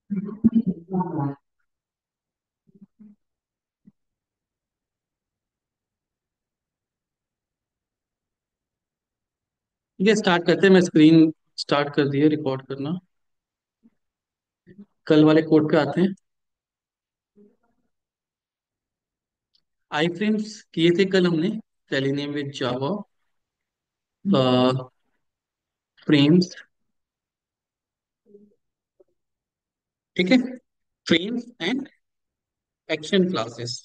ये स्टार्ट करते हैं। मैं स्क्रीन स्टार्ट कर दी है रिकॉर्ड करना। कल वाले कोड पे आते हैं। आई फ्रेम्स किए थे कल हमने, सेलेनियम विद जावा फ्रेम्स। ठीक है, frames and action classes.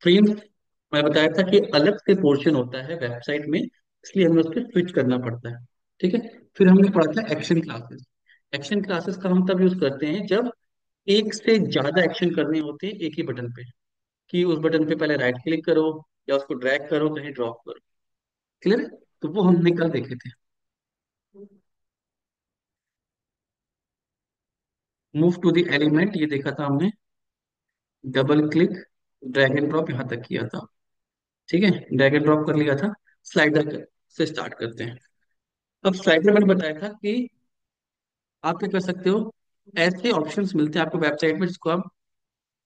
Frames मैं बताया था कि अलग से पोर्शन होता है वेबसाइट में, इसलिए हमें उसको स्विच करना पड़ता है। ठीक है, फिर हमने पढ़ा था एक्शन क्लासेस। एक्शन क्लासेस का हम तब यूज करते हैं जब एक से ज्यादा एक्शन करने होते हैं एक ही बटन पे, कि उस बटन पे पहले राइट क्लिक करो या उसको ड्रैग करो कहीं ड्रॉप करो। क्लियर है? तो वो हमने कल देखे थे। मूव टू द एलिमेंट ये देखा था हमने। Double click, drag and drop यहाँ तक किया था। ठीक है, ड्रैग एंड ड्रॉप कर लिया था। स्लाइडर से स्टार्ट करते हैं। अब स्लाइडर मैंने बताया था कि आप क्या कर सकते हो, ऐसे ऑप्शंस मिलते हैं आपको वेबसाइट में जिसको आप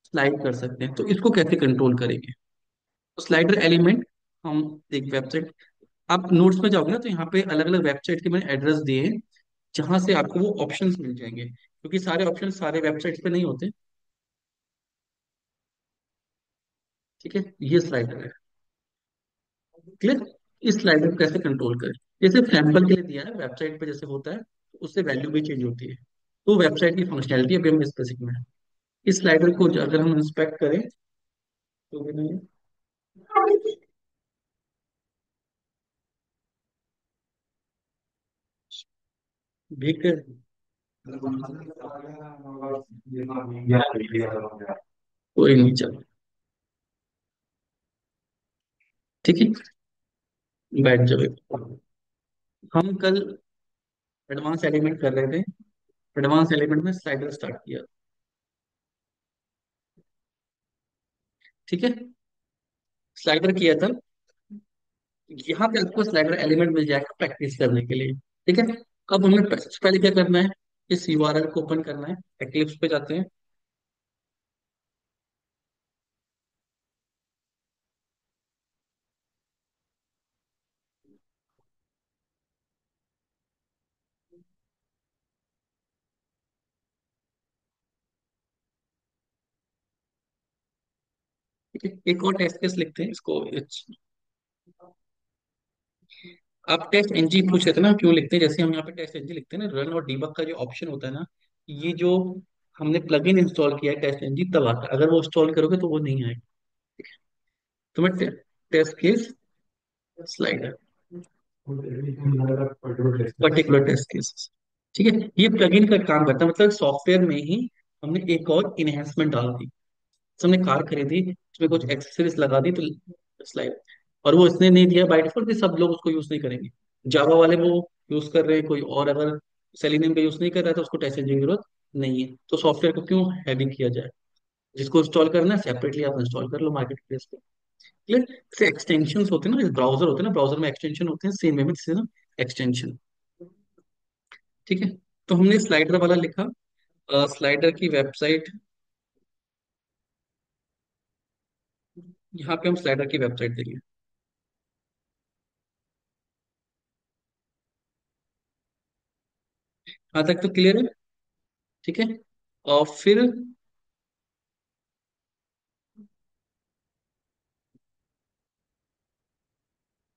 स्लाइड कर सकते हैं। तो इसको कैसे कंट्रोल करेंगे? तो स्लाइडर एलिमेंट, हम एक वेबसाइट, आप नोट्स में जाओगे ना तो यहाँ पे अलग अलग वेबसाइट के मैंने एड्रेस दिए हैं जहां से आपको वो ऑप्शंस मिल जाएंगे, क्योंकि सारे ऑप्शन सारे वेबसाइट्स पे नहीं होते। ठीक है, ये स्लाइडर है। क्लियर? इस स्लाइडर को कैसे कंट्रोल करें? जैसे सैंपल के लिए दिया है, वेबसाइट पे जैसे होता है तो उससे वैल्यू भी चेंज होती है। तो वेबसाइट की फंक्शनैलिटी अभी हम स्पेसिफिक में है। इस स्लाइडर को अगर हम इंस्पेक्ट करें तो भी नहीं भीग कर, कोई नहीं, चलो। ठीक है, बैठ जाओ। हम कल एडवांस एलिमेंट कर रहे थे। एडवांस एलिमेंट में स्लाइडर स्टार्ट किया। ठीक है, स्लाइडर किया था। यहाँ पे आपको स्लाइडर एलिमेंट मिल जाएगा प्रैक्टिस करने के लिए। ठीक है, अब हमें सबसे पहले क्या करना है, इस यूआरएल को ओपन करना है। एक्लिप्स पे जाते हैं। ठीक है, एक और टेस्ट केस लिखते हैं इसको। आप टेस्ट एनजी पूछ रहे थे ना, क्यों लिखते हैं? जैसे हम यहाँ पे टेस्ट एनजी लिखते हैं ना, रन और डीबग का जो ऑप्शन होता है ना, ये जो हमने प्लगइन इंस्टॉल किया है टेस्ट एनजी तब आता है। अगर वो इंस्टॉल करोगे तो वो नहीं आएगा। तो मैं test case slider, particular test case. ठीक है, ये प्लगइन का काम करता है, मतलब सॉफ्टवेयर में ही हमने एक और इनहेंसमेंट डाल दी। तो हमने कार खरीदी, उसमें कुछ एक्सेसरीज लगा दी, तो स्लाइड। और वो इसने नहीं दिया बाय डिफॉल्ट कि सब लोग उसको यूज नहीं करेंगे। जावा वाले वो यूज कर रहे हैं, कोई और अगर सेलिनियम का यूज नहीं कर रहा है तो उसको टेस्ट की जरूरत नहीं है। तो सॉफ्टवेयर को क्यों हैवी किया जाए? जिसको इंस्टॉल करना है सेपरेटली आप इंस्टॉल कर लो मार्केट प्लेस पे। क्लियर? जैसे एक्सटेंशन होते हैं ना, ब्राउजर होते हैं ना, ब्राउजर में एक्सटेंशन होते हैं, सेम में एक्सटेंशन। ठीक है, तो हमने स्लाइडर वाला लिखा। स्लाइडर की वेबसाइट, यहाँ पे हम स्लाइडर की वेबसाइट देंगे। यहाँ तक तो क्लियर है? ठीक है, और फिर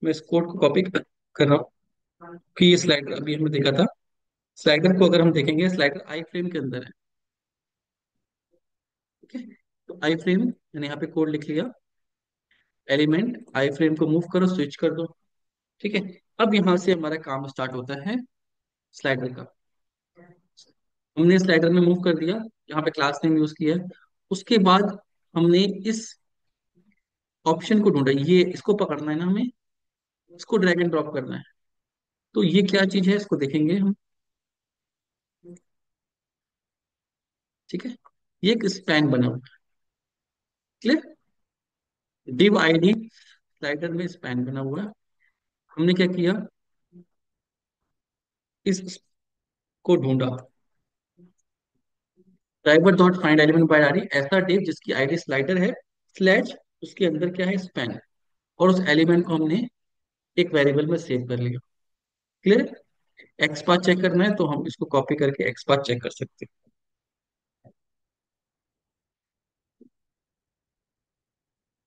मैं इस कोड को कॉपी कर रहा हूँ कि ये स्लाइडर अभी हमने देखा था। स्लाइडर को अगर हम देखेंगे, स्लाइडर आई फ्रेम के अंदर है। ठीक है, तो आई फ्रेम मैंने यहाँ पे कोड लिख लिया। एलिमेंट आई फ्रेम को मूव करो, स्विच कर दो। ठीक है, अब यहाँ से हमारा काम स्टार्ट होता है स्लाइडर का। हमने स्लाइडर में मूव कर दिया, यहाँ पे क्लास नेम यूज किया है। उसके बाद हमने इस ऑप्शन को ढूंढा, ये इसको पकड़ना है ना हमें, इसको ड्रैग एंड ड्रॉप करना है। तो ये क्या चीज है इसको देखेंगे हम। ठीक है, ये एक स्पैन बना हुआ है। क्लियर? डिव आईडी स्लाइडर में स्पैन बना हुआ है। हमने क्या किया, इस को ढूंढा। Driver dot find element by ID, ऐसा डिव जिसकी आईडी स्लाइडर है, स्लैश उसके अंदर क्या है, स्पैन, और उस एलिमेंट को हमने एक वेरिएबल में सेव कर लिया। क्लियर। एक्स पाथ चेक करना है तो हम इसको कॉपी करके एक्स पाथ चेक कर सकते हैं।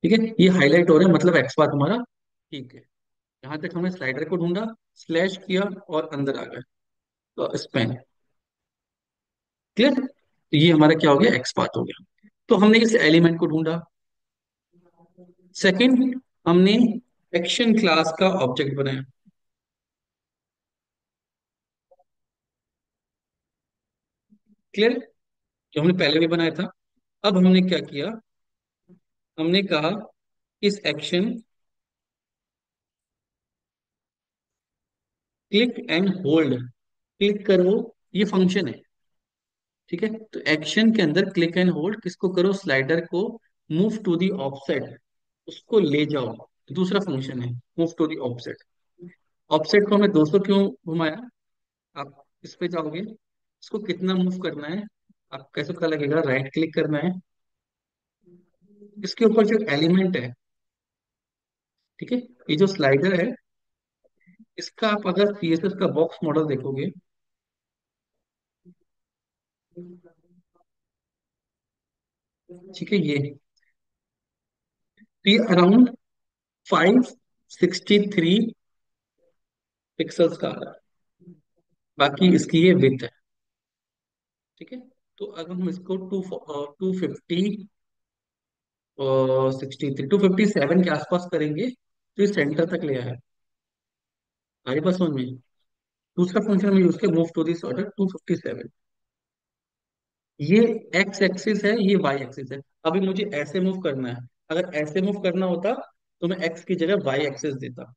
ठीक है, ये हाईलाइट हो रहा है, मतलब एक्स पाथ हमारा ठीक है। यहाँ तक हमने स्लाइडर को ढूंढा, स्लैश किया और अंदर आ गए, तो स्पैन। क्लियर। तो ये हमारा क्या हो गया, एक्स पाथ हो गया। तो हमने इस एलिमेंट को ढूंढा। सेकंड, हमने एक्शन क्लास का ऑब्जेक्ट बनाया। क्लियर, जो हमने पहले भी बनाया था। अब हमने क्या किया, हमने कहा इस action click and hold, click करो, ये फंक्शन है। ठीक है, तो एक्शन के अंदर क्लिक एंड होल्ड किसको करो, स्लाइडर को मूव टू दी ऑफसेट, उसको ले जाओ, दूसरा फंक्शन है move to the offset. Offset को हमने 200 क्यों घुमाया, आप इस पे जाओगे, इसको कितना मूव करना है, आप कैसे पता लगेगा, राइट क्लिक करना है, इसके ऊपर जो एलिमेंट है, ठीक है, ये जो स्लाइडर है, इसका आप अगर सीएसएस का बॉक्स मॉडल देखोगे, ठीक है, ये अराउंड 563 पिक्सल्स का आ रहा है, बाकी इसकी ये विड्थ है। ठीक है, तो अगर हम इसको 250 और 63 257 के आसपास करेंगे तो ये सेंटर तक ले आया। हमारे पास समझ में, दूसरा फंक्शन में यूज किया मूव टू दिस ऑर्डर 257। ये एक्स एक्सिस है, ये वाई एक्सिस है। अभी मुझे ऐसे मूव करना है, अगर ऐसे मूव करना होता तो मैं एक्स की जगह वाई एक्सिस देता।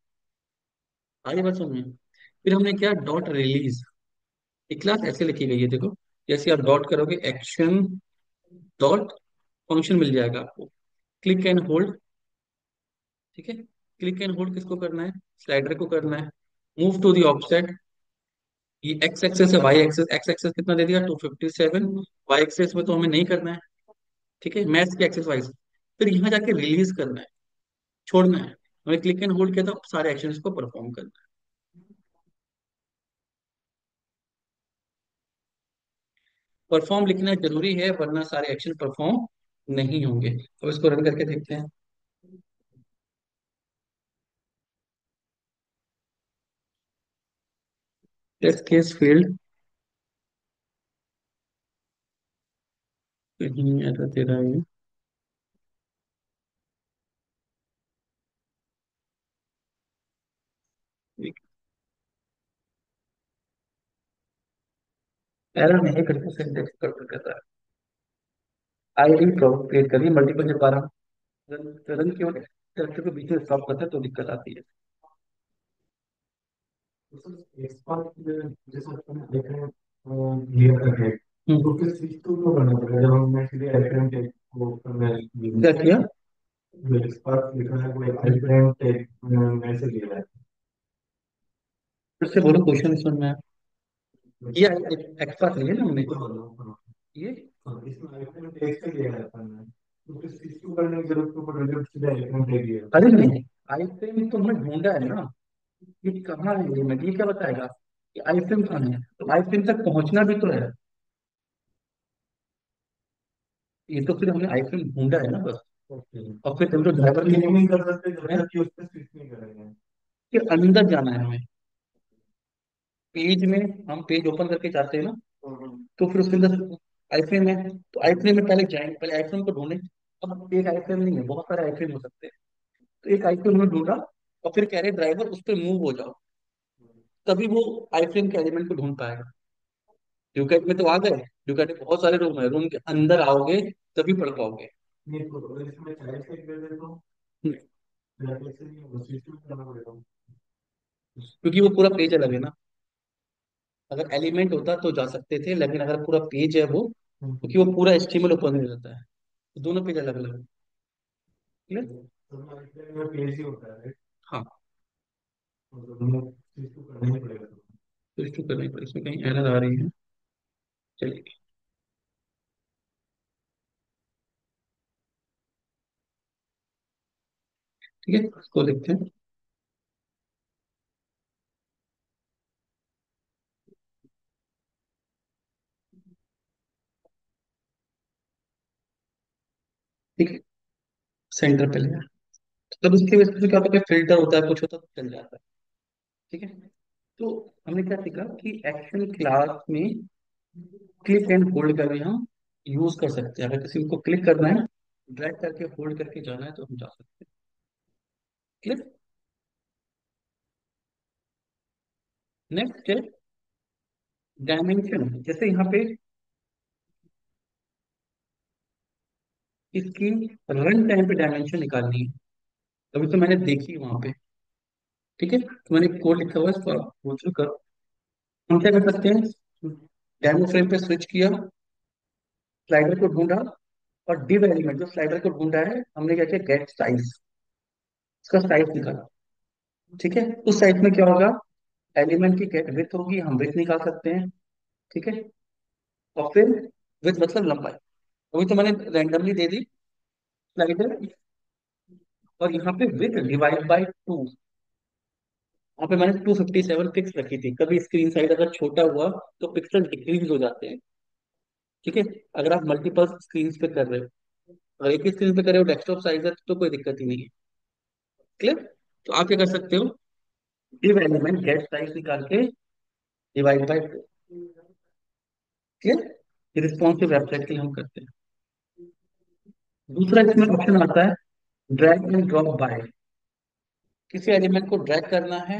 आगे बात समझ में। फिर हमने क्या, डॉट रिलीज, एक क्लास ऐसे लिखी गई है देखो, जैसे आप डॉट करोगे एक्शन डॉट फंक्शन मिल जाएगा आपको, क्लिक एंड होल्ड। ठीक है, क्लिक एंड होल्ड किसको करना है, स्लाइडर को करना है, मूव टू दी ऑफसेट, ये एक्स एक्सेस है, वाई एक्सेस, एक्स एक्सेस कितना दे दिया 257, वाई एक्सेस में तो हमें नहीं करना है। ठीक है, मैथ्स के एक्सेस वाइज, फिर यहाँ जाके रिलीज करना है, छोड़ना है, हमें क्लिक एंड होल्ड किया था, सारे एक्शंस को परफॉर्म करना है। परफॉर्म लिखना जरूरी है, वरना सारे एक्शन परफॉर्म नहीं होंगे। अब इसको रन करके देखते हैं। टेस्ट केस फील्ड, कहीं एरर दे रहा है ये, एरर नहीं करके सिंटेक्स गड़बड़ कर रहा है। आईडी क्रिएट करिए मल्टीपल, जब बारह रन क्यों कैरेक्टर को बीच में स्टॉप करते हैं तो दिक्कत आती है। एक्सपांड जैसे अपन देख रहे हैं क्लियर कर है, तो फिर स्विच टू क्यों करना पड़ेगा जब हमने सीधे आईफ्रेम टैग को करना है, क्या किया, जो एक्सपांड लिखा है वो एक आईफ्रेम टैग में से लिया है। फिर से बोलो, क्वेश्चन सुन में ये एक्सपांड लिए ना हमने ये, इसमें आईफ्रेम टैग से लिया है अपन ने, तो फिर स्विच टू करने की जरूरत क्यों पड़ रही है जब सीधे आईफ्रेम टैग लिया है? अरे नहीं, आईफ्रेम तो हमने ढूंढा है ना, ये कहाँ है, ये क्या बताएगा कि आईफ्रेम कहाँ है, तो आईफ्रेम तक पहुंचना भी तो है। ये तो फिर हमने आईफ्रेम ढूंढा है ना बस। ओके, और फिर तुम तो ड्राइवर की नहीं कर सकते जब तक कि उस पर स्विच नहीं करेंगे, कि अंदर जाना है हमें, पेज में, हम पेज ओपन करके जाते हैं ना, तो फिर उसके अंदर आईफ्रेम है, तो आईफ्रेम में पहले जाएंगे, पहले आईफ्रेम को ढूंढें। अब एक आईफ्रेम नहीं है, बहुत सारे आईफ्रेम हो सकते हैं, तो एक आईफ्रेम हमने ढूंढा, और फिर कह रहे ड्राइवर उस पर मूव हो जाओ, तभी वो आईफ्रेम के एलिमेंट को ढूंढ पाएगा। ड्यूकेट में तो आ गए, ड्यूकेट में बहुत सारे रूम है, रूम के अंदर आओगे तभी पढ़ पाओगे। नहीं तो अगर इसमें चाहे से कर देता हूँ, या कैसे नहीं होगा, स्विच में करना पड़ेगा, क्योंकि वो पूरा पेज अलग है ना। अगर एलिमेंट होता तो जा सकते थे, लेकिन अगर पूरा पेज है वो, क्योंकि वो पूरा एचटीएमएल ओपन नहीं रहता है, तो दोनों पेज अलग अलग है। क्लियर, पेज ही होता है, हाँ, तो दोनों स्विच तो करना ही पड़ेगा, स्विच तो करना ही पड़ेगा, इसमें कहीं एरर आ रही है। चलिए, ठीक है, इसको लिखते हैं। ठीक है, सेंटर पे लिया। तब इसकी वजह से क्या होता है, फिल्टर होता है, कुछ होता है तो चल जाता है। ठीक है, तो हमने क्या सीखा कि एक्शन क्लास में क्लिक एंड होल्ड करके हम यूज कर सकते हैं। अगर किसी को क्लिक करना है, ड्रैग करके होल्ड करके जाना है, तो हम जा सकते हैं। क्लिक। नेक्स्ट है डायमेंशन। जैसे यहाँ पे इसकी रन टाइम पे डायमेंशन निकालनी है, अभी तो मैंने देखी वहां पे। ठीक है, तो मैंने कोड लिखा हुआ है, इसको आप go through करो। हम क्या कर सकते हैं, डेमो फ्रेम पे स्विच किया, स्लाइडर को ढूंढा, और डिव एलिमेंट जो स्लाइडर को ढूंढा है, हमने क्या किया, गेट साइज, इसका साइज निकाला। ठीक है, उस साइज में क्या होगा, एलिमेंट की गेट विथ होगी, हम विथ निकाल सकते हैं। ठीक है, और फिर विथ मतलब लंबाई, अभी तो मैंने रैंडमली दे दी स्लाइडर, और यहाँ पे विथ डिवाइड बाई टू, वहाँ पे मैंने 257 पिक्स रखी थी। कभी स्क्रीन साइज अगर छोटा हुआ तो पिक्सल डिक्रीज हो जाते हैं। ठीक है, अगर आप मल्टीपल स्क्रीन पे कर रहे हो, अगर एक ही स्क्रीन पे कर रहे हो डेस्कटॉप साइज है, तो कोई दिक्कत ही नहीं है। क्लियर। तो आप क्या कर सकते हो, डिव एलिमेंट गेट साइज निकाल के डिवाइड बाय टू। क्लियर, ये रिस्पॉन्सिव वेबसाइट के लिए हम करते हैं। दूसरा इसमें ऑप्शन आता है ड्रैग एंड ड्रॉप बाय। किसी एलिमेंट को ड्रैग करना है,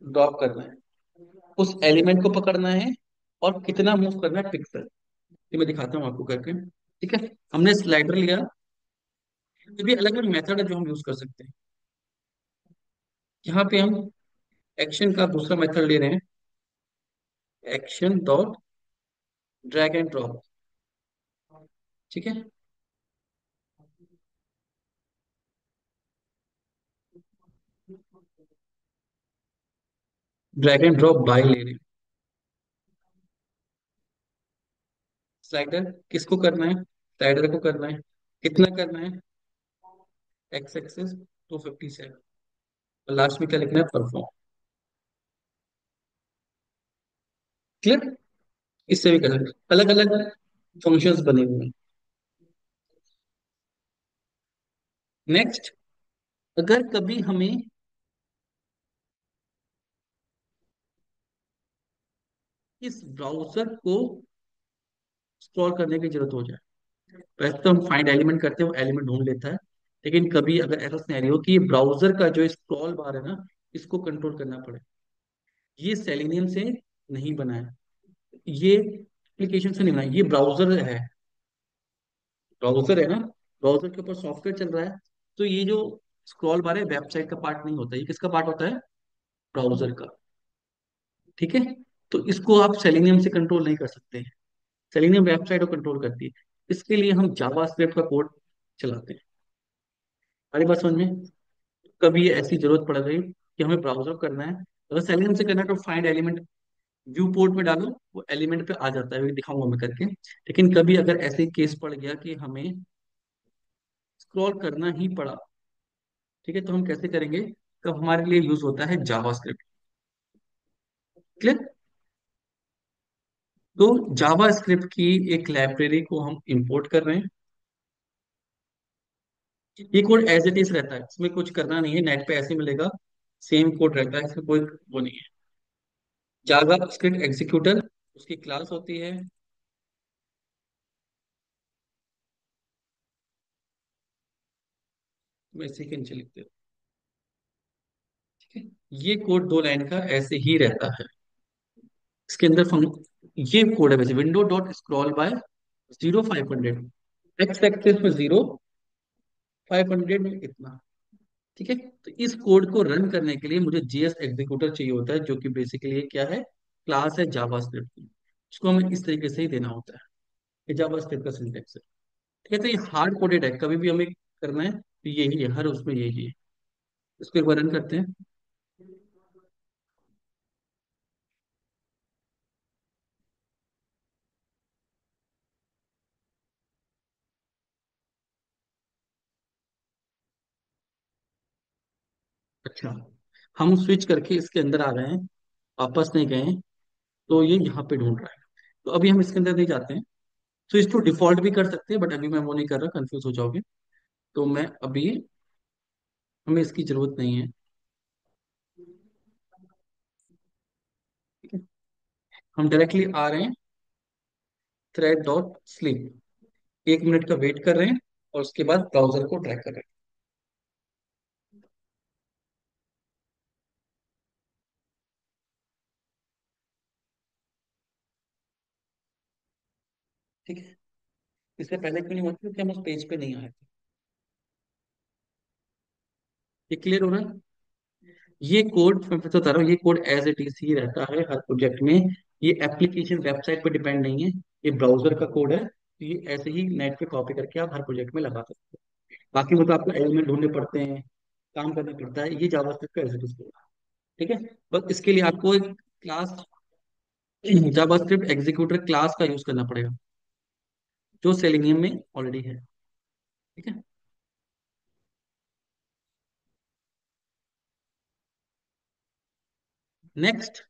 ड्रॉप करना है, उस एलिमेंट को पकड़ना है, और कितना मूव करना है पिक्सल, ये मैं दिखाता हूँ आपको करके। ठीक है, हमने स्लाइडर लिया, ये भी अलग अलग मेथड है जो हम यूज कर सकते हैं। यहाँ पे हम एक्शन का दूसरा मेथड ले रहे हैं, action dot drag and drop. ठीक है, ड्रैग एंड ड्रॉप बाय ले रहे हैं। स्लाइडर किसको करना है, स्लाइडर को करना है, कितना करना है, एक्स एक्सेस 257, और लास्ट में क्या लिखना है, परफॉर्म। क्लियर, इससे भी कर सकते, अलग अलग फंक्शंस बने हुए हैं। नेक्स्ट, अगर कभी हमें इस ब्राउजर को स्क्रॉल करने की जरूरत हो जाए, वैसे तो हम फाइंड एलिमेंट करते हैं, वो एलिमेंट ढूंढ लेता है, लेकिन कभी अगर ऐसा सिनेरियो कि ये ब्राउजर का जो स्क्रॉल बार है ना, इसको कंट्रोल करना पड़े, ये सेलेनियम से नहीं बना है, ये एप्लीकेशन से नहीं बना है, ये ब्राउजर है ना, ब्राउजर के ऊपर सॉफ्टवेयर चल रहा है। तो ये जो स्क्रॉल बार है, वेबसाइट का पार्ट नहीं होता, ये किसका पार्ट होता है, ब्राउजर का। ठीक है, तो इसको आप सेलेनियम से कंट्रोल नहीं कर सकते, सेलेनियम वेबसाइट को कंट्रोल करती है। इसके लिए हम जावा स्क्रिप्ट का कोड चलाते हैं। हमारी बात समझ में, कभी ऐसी जरूरत पड़ गई कि हमें ब्राउजर करना है, अगर सेलेनियम से करना है तो फाइंड एलिमेंट व्यू पोर्ट में डालो, वो एलिमेंट पे आ जाता है, वो दिखाऊंगा मैं करके। लेकिन कभी अगर ऐसे केस पड़ गया कि हमें स्क्रॉल करना ही पड़ा, ठीक है, तो हम कैसे करेंगे, तो हमारे लिए यूज होता है जावास्क्रिप्ट। क्लियर। तो जावास्क्रिप्ट की एक लाइब्रेरी को हम इंपोर्ट कर रहे हैं। ये कोड एज इट इज रहता है, इसमें कुछ करना नहीं है, नेट पे ऐसे मिलेगा, सेम कोड रहता है, इसमें कोई वो नहीं है। जावास्क्रिप्ट एग्जीक्यूटर, उसकी क्लास होती है। मैं इसी के नीचे लिखते हूँ। ठीक है, ये कोड 2 लाइन का ऐसे ही रहता है। इसके अंदर ये कोड है वैसे, window dot scroll by 0500, X axis में 0, 500 में इतना। ठीक है, तो इस कोड को रन करने के लिए मुझे जीएस एग्जीक्यूटर चाहिए होता है, जो कि बेसिकली क्या है, क्लास है जावास्क्रिप्ट की। उसको हमें इस तरीके से ही देना होता है, ये जावास्क्रिप्ट का सिंटेक्स है। ठीक है, तो ये हार्ड कोडेड है, कभी भी हमें करना है तो यही है, हर उसमें यही है। इसको एक बार रन करते हैं। अच्छा, हम स्विच करके इसके अंदर आ गए हैं, वापस नहीं गए हैं, तो ये यहाँ पे ढूंढ रहा है। तो अभी हम इसके अंदर नहीं जाते हैं। तो इसको डिफॉल्ट भी कर सकते हैं, बट अभी मैं वो नहीं कर रहा, कंफ्यूज हो जाओगे। तो मैं अभी, हमें इसकी जरूरत नहीं है। ठीक है, हम डायरेक्टली आ रहे हैं थ्रेड डॉट स्लीप, 1 मिनट का वेट कर रहे हैं, और उसके बाद ब्राउजर को ट्रैक कर रहे हैं। ठीक है, इससे पहले क्यों नहीं हुआ, क्योंकि हम उस पेज पे नहीं आए थे। ये क्लियर हो रहा है? ये कोड मैं फिर से बता रहा हूँ, ये कोड एज इट इज ही रहता है हर प्रोजेक्ट में। ये एप्लीकेशन वेबसाइट पर डिपेंड नहीं है, ये ब्राउजर का कोड है, तो ये ऐसे ही नेट पे कॉपी करके आप हर प्रोजेक्ट में लगा सकते हो। बाकी वो तो आपको एलिमेंट ढूंढने पड़ते हैं, काम करना पड़ता है, ये जावास्क्रिप्ट का एज इट इज कोड है। ठीक है, बस इसके लिए आपको एक क्लास, जावास्क्रिप्ट एग्जीक्यूटर क्लास का यूज करना पड़ेगा, जो सेलेनियम में ऑलरेडी है। ठीक है, next,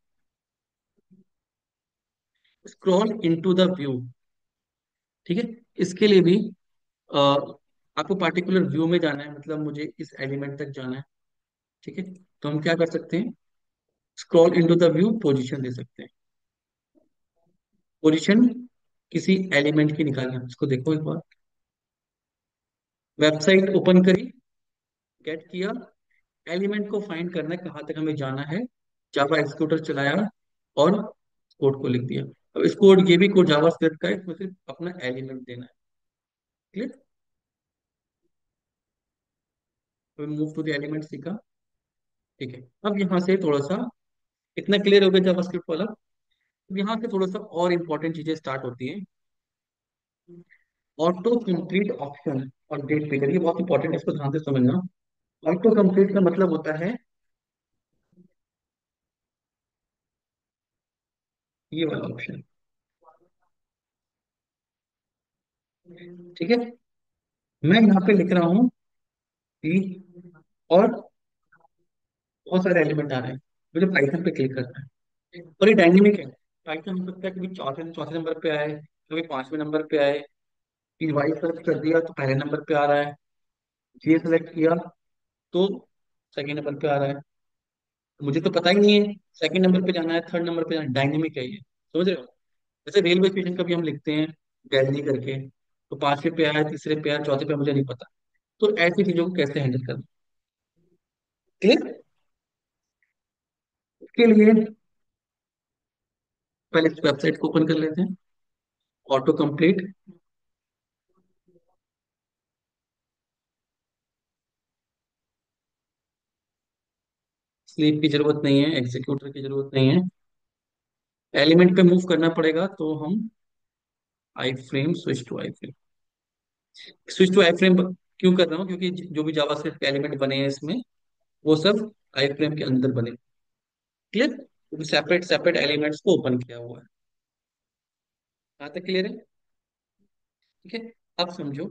scroll into the view. ठीक है, इसके लिए भी अ, आपको पार्टिकुलर व्यू में जाना है, मतलब मुझे इस एलिमेंट तक जाना है। ठीक है, तो हम क्या कर सकते हैं, scroll into the view position दे सकते हैं। पोजीशन किसी एलिमेंट की निकालना है, इसको देखो एक बार, वेबसाइट ओपन करी, गेट किया, एलिमेंट को फाइंड करना है कहाँ तक हमें जाना है, जावा एक्जीक्यूटर चलाया, और कोड को लिख दिया। अब इस कोड, ये भी कोड जावा स्क्रिप्ट का है, इसमें सिर्फ अपना एलिमेंट देना है। Clear? Move to the element सीखा। ठीक है, अब यहाँ से थोड़ा सा, इतना क्लियर हो गया जावा स्क्रिप्ट वाला। अब यहाँ से थोड़ा सा और इंपॉर्टेंट चीजें स्टार्ट होती हैं। ऑटो कंप्लीट ऑप्शन और डेट पिकर, ये बहुत इंपॉर्टेंट है, इसको ध्यान से समझना। ऑटो कंप्लीट का मतलब होता है ये वाला ऑप्शन। ठीक है, मैं यहाँ पे लिख रहा हूँ कि, और बहुत सारे एलिमेंट आ रहे हैं, मुझे पाइथन पे क्लिक करना है, और ये डायनेमिक है। पाइथन हो सकता है कभी चौथे चौथे नंबर पे आए, कभी 5वें नंबर पे आए। कि वाई सर्च कर दिया तो पहले नंबर पे आ रहा है, ये सेलेक्ट किया तो सेकेंड नंबर पे आ रहा है। मुझे तो पता ही नहीं है सेकंड नंबर पे जाना है, थर्ड नंबर पे जाना है, डायनेमिक है ये, समझ रहे हो? जैसे रेलवे स्टेशन का भी हम लिखते हैं दिल्ली करके, तो 5वें पे आया, तीसरे पे आया, चौथे पे मुझे नहीं पता। तो ऐसी चीजों को कैसे हैंडल करना, क्लियर? इसके लिए पहले इस वेबसाइट को ओपन कर लेते हैं, ऑटो कंप्लीट। स्लीप की जरूरत नहीं है, एग्जीक्यूटर की जरूरत नहीं है, एलिमेंट पे मूव करना पड़ेगा, तो हम I frame, switch to I frame. Switch to I frame क्यों कर रहा हूँ, क्योंकि जो भी जावास्क्रिप्ट के एलिमेंट बने हैं इसमें, वो सब आई फ्रेम के अंदर बने। क्लियर? क्योंकि सेपरेट सेपरेट एलिमेंट्स को ओपन किया हुआ है। कहाँ तक क्लियर है? ठीक है, अब समझो।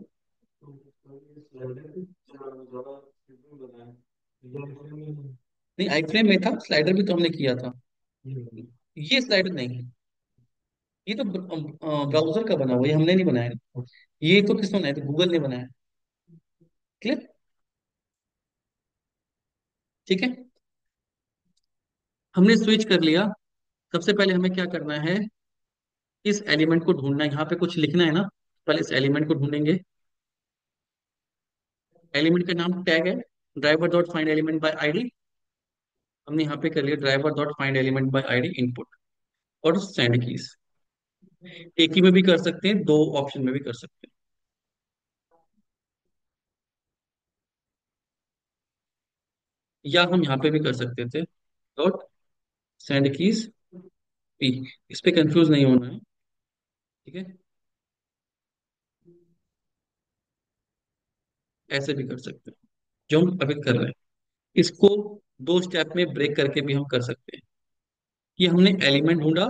नहीं, आई फ्रेम में था, स्लाइडर भी तो हमने किया था। ये स्लाइडर नहीं है, ये तो ब्राउजर का बना हुआ है, ये हमने नहीं बनाया। ये तो किसने बनाया, तो गूगल ने बनाया। क्लियर? ठीक है, हमने स्विच कर लिया। सबसे पहले हमें क्या करना है, इस एलिमेंट को ढूंढना है, यहाँ पे कुछ लिखना है ना, पहले इस एलिमेंट को ढूंढेंगे। एलिमेंट का नाम टैग है, driver dot find element by ID. हमने यहाँ पे कर लिया driver dot find element by ID input, और सेंड कीज। एक ही में भी कर सकते हैं, दो ऑप्शन में भी कर सकते हैं। या हम यहाँ पे भी कर सकते थे, डॉट सेंड कीज पी। इस पे कंफ्यूज नहीं होना है। ठीक है, ऐसे भी कर सकते हैं, जो हम अभी कर रहे हैं। इसको दो स्टेप में ब्रेक करके भी हम कर सकते हैं। कि हमने एलिमेंट ढूंढा,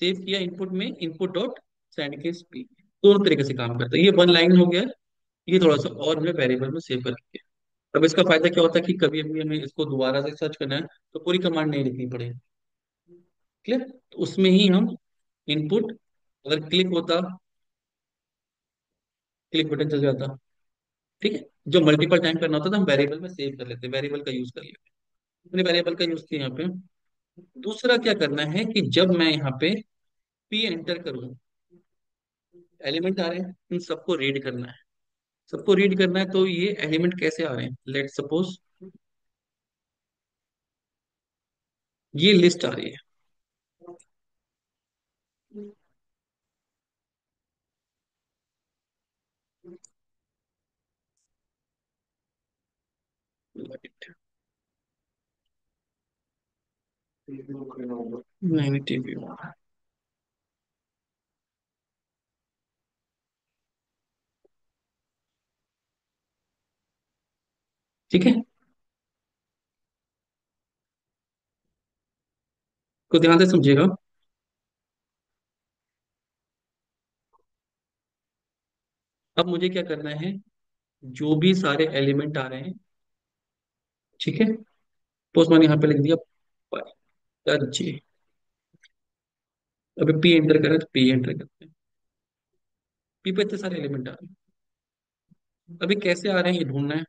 सेव किया इनपुट में, input dot send keys P. दोनों तरीके से काम करता है, ये वन लाइन हो गया। ये थोड़ा सा और हमें वेरिएबल में सेव करके। अब इसका फायदा क्या होता है कि कभी भी हमें इसको दोबारा से सर्च करना है तो पूरी कमांड नहीं लिखनी पड़ेगी। क्लियर, तो उसमें ही हम इनपुट, अगर क्लिक होता, क्लिक बटन चल जाता। ठीक है, जो मल्टीपल टाइम करना होता था हम वेरिएबल में सेव कर लेते, वेरिएबल का यूज कर लेते। हमने वेरिएबल का यूज किया यहाँ पे। दूसरा क्या करना है कि जब मैं यहाँ पे पी एंटर करूँ, एलिमेंट आ रहे हैं, इन सबको रीड करना है। सबको रीड करना है तो ये एलिमेंट कैसे आ रहे हैं, लेट सपोज ये लिस्ट आ रही है। नहीं नहीं, टीवी। ठीक है, को ध्यान से समझिएगा। अब मुझे क्या करना है, जो भी सारे एलिमेंट आ रहे हैं, ठीक है, तो मैंने यहाँ पे लिख दिया जी। अभी पी एंटर करें तो पी एंटर करते हैं। पी पे इतने सारे एलिमेंट आ रहे हैं। अभी कैसे आ रहे हैं ये ढूंढना है।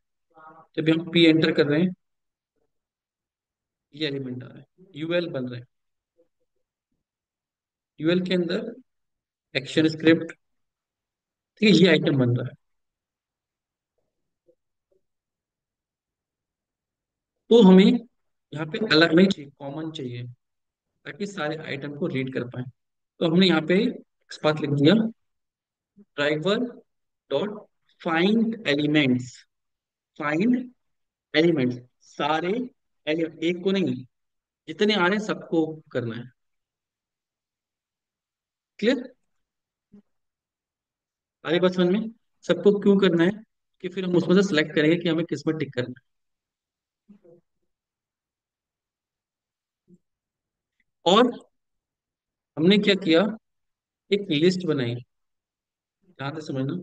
जब हम पी एंटर कर रहे हैं, ये एलिमेंट आ रहे हैं, यूएल बन रहे हैं। यूएल के अंदर एक्शन स्क्रिप्ट, ठीक है, ये आइटम बन रहा है। तो हमें यहाँ पे अलग नहीं चाहिए, कॉमन चाहिए, ताकि सारे आइटम को रीड कर पाए। तो हमने यहाँ पे एक्सपाथ लिख दिया, driver dot find elements, find elements, सारे एलिमेंट, एक को नहीं, जितने आ रहे हैं सबको करना है। क्लियर, आगे बात समझ में। सबको क्यों करना है, कि फिर हम उसमें से सिलेक्ट करेंगे कि हमें किस में टिक करना है। और हमने क्या किया, एक लिस्ट बनाई। ध्यान से समझना,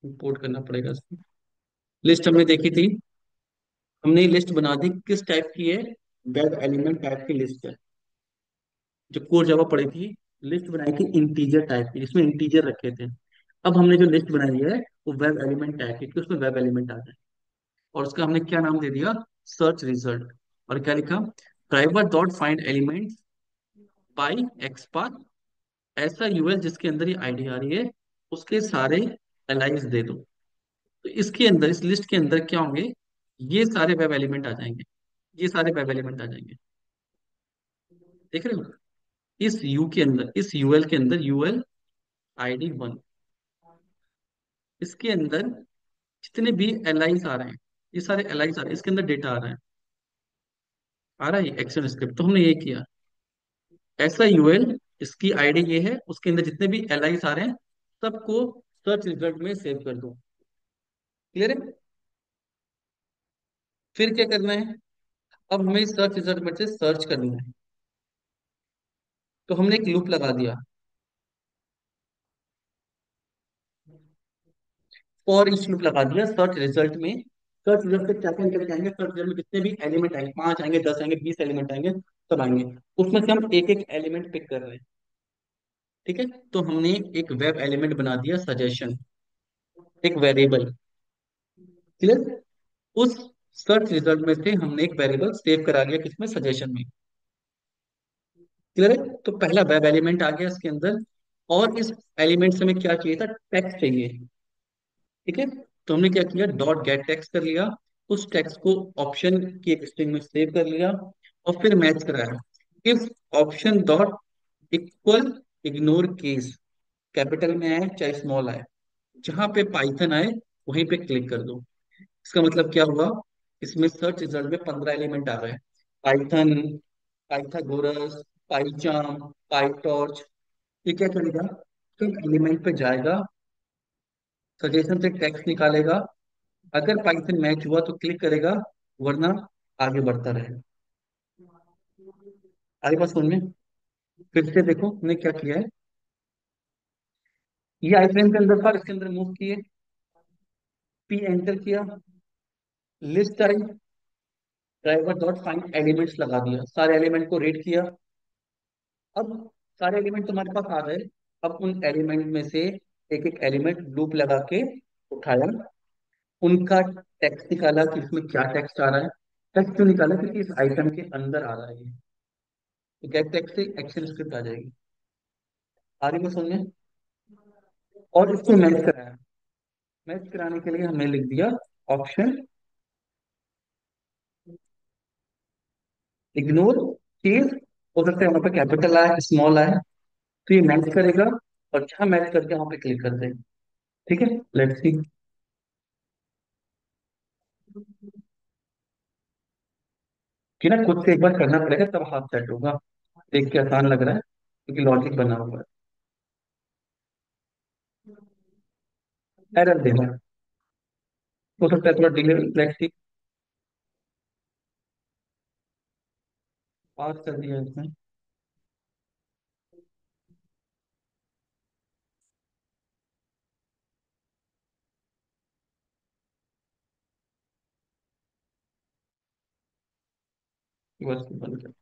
इंपोर्ट करना पड़ेगा इसको। लिस्ट हमने देखी थी, हमने लिस्ट बना दी, किस टाइप की है, वेब एलिमेंट टाइप की लिस्ट है। जो कोर जावा पड़ी थी, लिस्ट बनाई थी इंटीजर टाइप की, जिसमें इंटीजर रखे थे। अब हमने जो लिस्ट बनाई है वो वेब एलिमेंट टाइप की, कि उसमें वेब एलिमेंट आ जाए। और उसका हमने क्या नाम दे दिया, सर्च रिजल्ट। और क्या लिखा, driver dot find element by XPath, ऐसा यूएल जिसके अंदर ये आईडी आ रही है, उसके सारे एलाइज दे दो। तो इसके अंदर, इस लिस्ट के अंदर क्या होंगे, ये सारे वेब एलिमेंट आ जाएंगे। ये सारे वेब एलिमेंट आ जाएंगे, देख रहे हो। इस यू के अंदर, इस यूएल के अंदर, यूएल आईडी 1, इसके अंदर जितने भी एलाइज आ रहे हैं, ये सारे एलाइज आ रहे हैं, इसके अंदर डेटा आ रहा है, आ रहा है एक्शन स्क्रिप्ट। तो हमने ये किया, ऐसा यूएल, इसकी आईडी ये है, उसके अंदर जितने भी एलाइज आ रहे हैं सबको सर्च रिजल्ट में सेव कर दो। क्लियर है। फिर क्या करना है, अब हमें सर्च रिजल्ट में से सर्च करना है। तो हमने एक लूप लगा दिया, फॉर ईच लूप लगा दिया सर्च रिजल्ट में। सर्च रिजल्ट से क्या क्या निकल के आएंगे, सर्च रिजल्ट में जितने भी एलिमेंट आएंगे, 5 आएंगे, 10 आएंगे, 20 एलिमेंट आएंगे, सब आएंगे। उसमें से हम एक एक एलिमेंट पिक कर रहे हैं। ठीक है, तो हमने एक वेब एलिमेंट बना दिया सजेशन, एक वेरिएबल। क्लियर, उस सर्च रिजल्ट में से हमने एक वेरिएबल सेव करा लिया, किसमें, सजेशन में। क्लियर है, तो पहला वेब एलिमेंट आ गया इसके अंदर। और इस एलिमेंट से हमें क्या चाहिए था, टेक्स्ट चाहिए। ठीक है, तो हमने क्या किया, डॉट गेट टेक्स्ट कर लिया, उस टेक्स्ट को ऑप्शन की एक स्ट्रिंग में सेव कर लिया, और फिर मैच कराया। If option dot equal ignore case, capital में आए चाहे स्मॉल आए, जहां पे पाइथन आए वहीं पे क्लिक कर दो। इसका मतलब क्या हुआ, इसमें सर्च रिजल्ट में 15 एलिमेंट आ गए, पाइथन, पाइथागोरस, पाइचार्म, पाइटॉर्च। ये क्या करेगा, तो एलिमेंट पे जाएगा, सजेशन से टेक्स्ट निकालेगा, अगर पाइथन मैच हुआ तो क्लिक करेगा, वरना आगे बढ़ता रहेगा। आगे बात समझ में। फिर से देखो हमने क्या किया है, ये आई फ्रेम के अंदर था, इसके अंदर मूव किए, पी एंटर किया, लिस्ट आई, ड्राइवर डॉट फाइंड एलिमेंट्स लगा दिया, सारे एलिमेंट को रीड किया। अब सारे एलिमेंट तुम्हारे पास आ गए। अब उन एलिमेंट में से एक एक एलिमेंट लूप लगा के उठाया, उनका टेक्स्ट निकाला कि इसमें क्या टेक्स्ट आ रहा है। टेक्स्ट क्यों निकाला? क्योंकि इस आइटम के अंदर आ रहा है ये। तो गेट टेक्स्ट से एक्शन स्क्रिप्ट आ जाएगी। आ रही है सुनने? और इसको मैच कराया। मैच कराने के लिए हमने लिख दिया ऑप्शन इग्नोर चीज। हो सकता है वहां पे कैपिटल आए, स्मॉल आए, तो ये मैच करेगा, और जहां मैच करके वहां पे क्लिक कर देगा। ठीक है, लेट्स सी। कि ना खुद से एक बार करना पड़ेगा, तब हाथ सेट होगा। देख के आसान लग रहा है क्योंकि लॉजिक बना हुआ है। एरर देगा, हो सकता है थोड़ा डिले। Let's see. पास कर दिया इसने। बस बंद कर।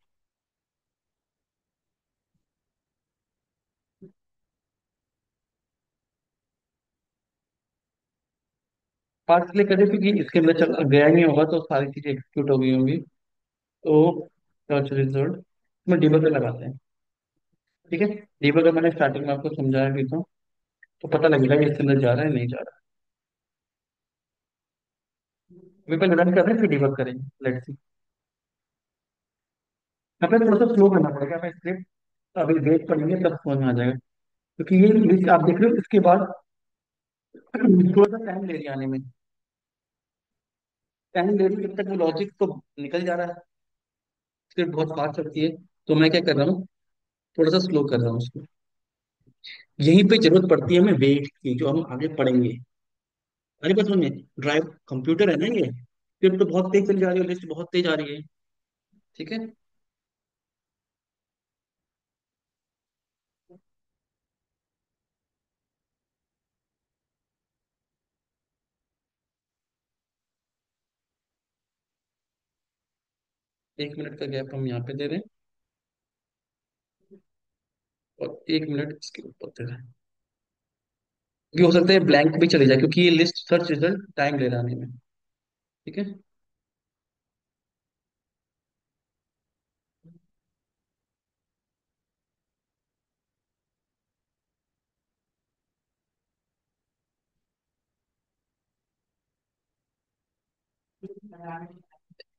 पास इसलिए करे क्योंकि इसके अंदर चल गया ही नहीं होगा, तो सारी चीजें एग्जीक्यूट हो गई होंगी। तो सर्च रिजल्ट में डिबगर लगाते हैं। ठीक है, डिबगर मैंने स्टार्टिंग में आपको समझाया भी था, तो पता लगेगा कि इसके अंदर जा रहा है नहीं जा रहा है। वे पहले रन कर रहे हैं फिर डिबग करेंगे। Let's see. यहाँ पे थोड़ा सा स्लो करना पड़ेगा, मैं स्क्रिप्ट अभी देख पढ़ेंगे तब समझ में आ जाएगा। क्योंकि ये लिस्ट आप देख रहे हो, इसके बाद थोड़ा सा टाइम ले रही है आने में। टाइम ले रही है, जब तक वो लॉजिक तो निकल जा रहा है। स्क्रिप्ट बहुत फास्ट चलती है, तो मैं क्या कर रहा हूँ, थोड़ा सा स्लो कर रहा हूँ उसको। यहीं पे जरूरत पड़ती है हमें वेट की, जो हम आगे पढ़ेंगे। अरे बस सुनिए, ड्राइव कंप्यूटर है ना ये, स्क्रिप्ट तो बहुत तेज चली जा रही है, लिस्ट बहुत तेज आ रही है। ठीक है, 1 मिनट का गैप हम यहाँ पे दे रहे हैं, और 1 मिनट इसके ऊपर दे रहे हैं। ये हो सकता है ब्लैंक भी चले जाए, क्योंकि ये लिस्ट सर्च रिजल्ट टाइम ले रहा है आने में। ठीक है,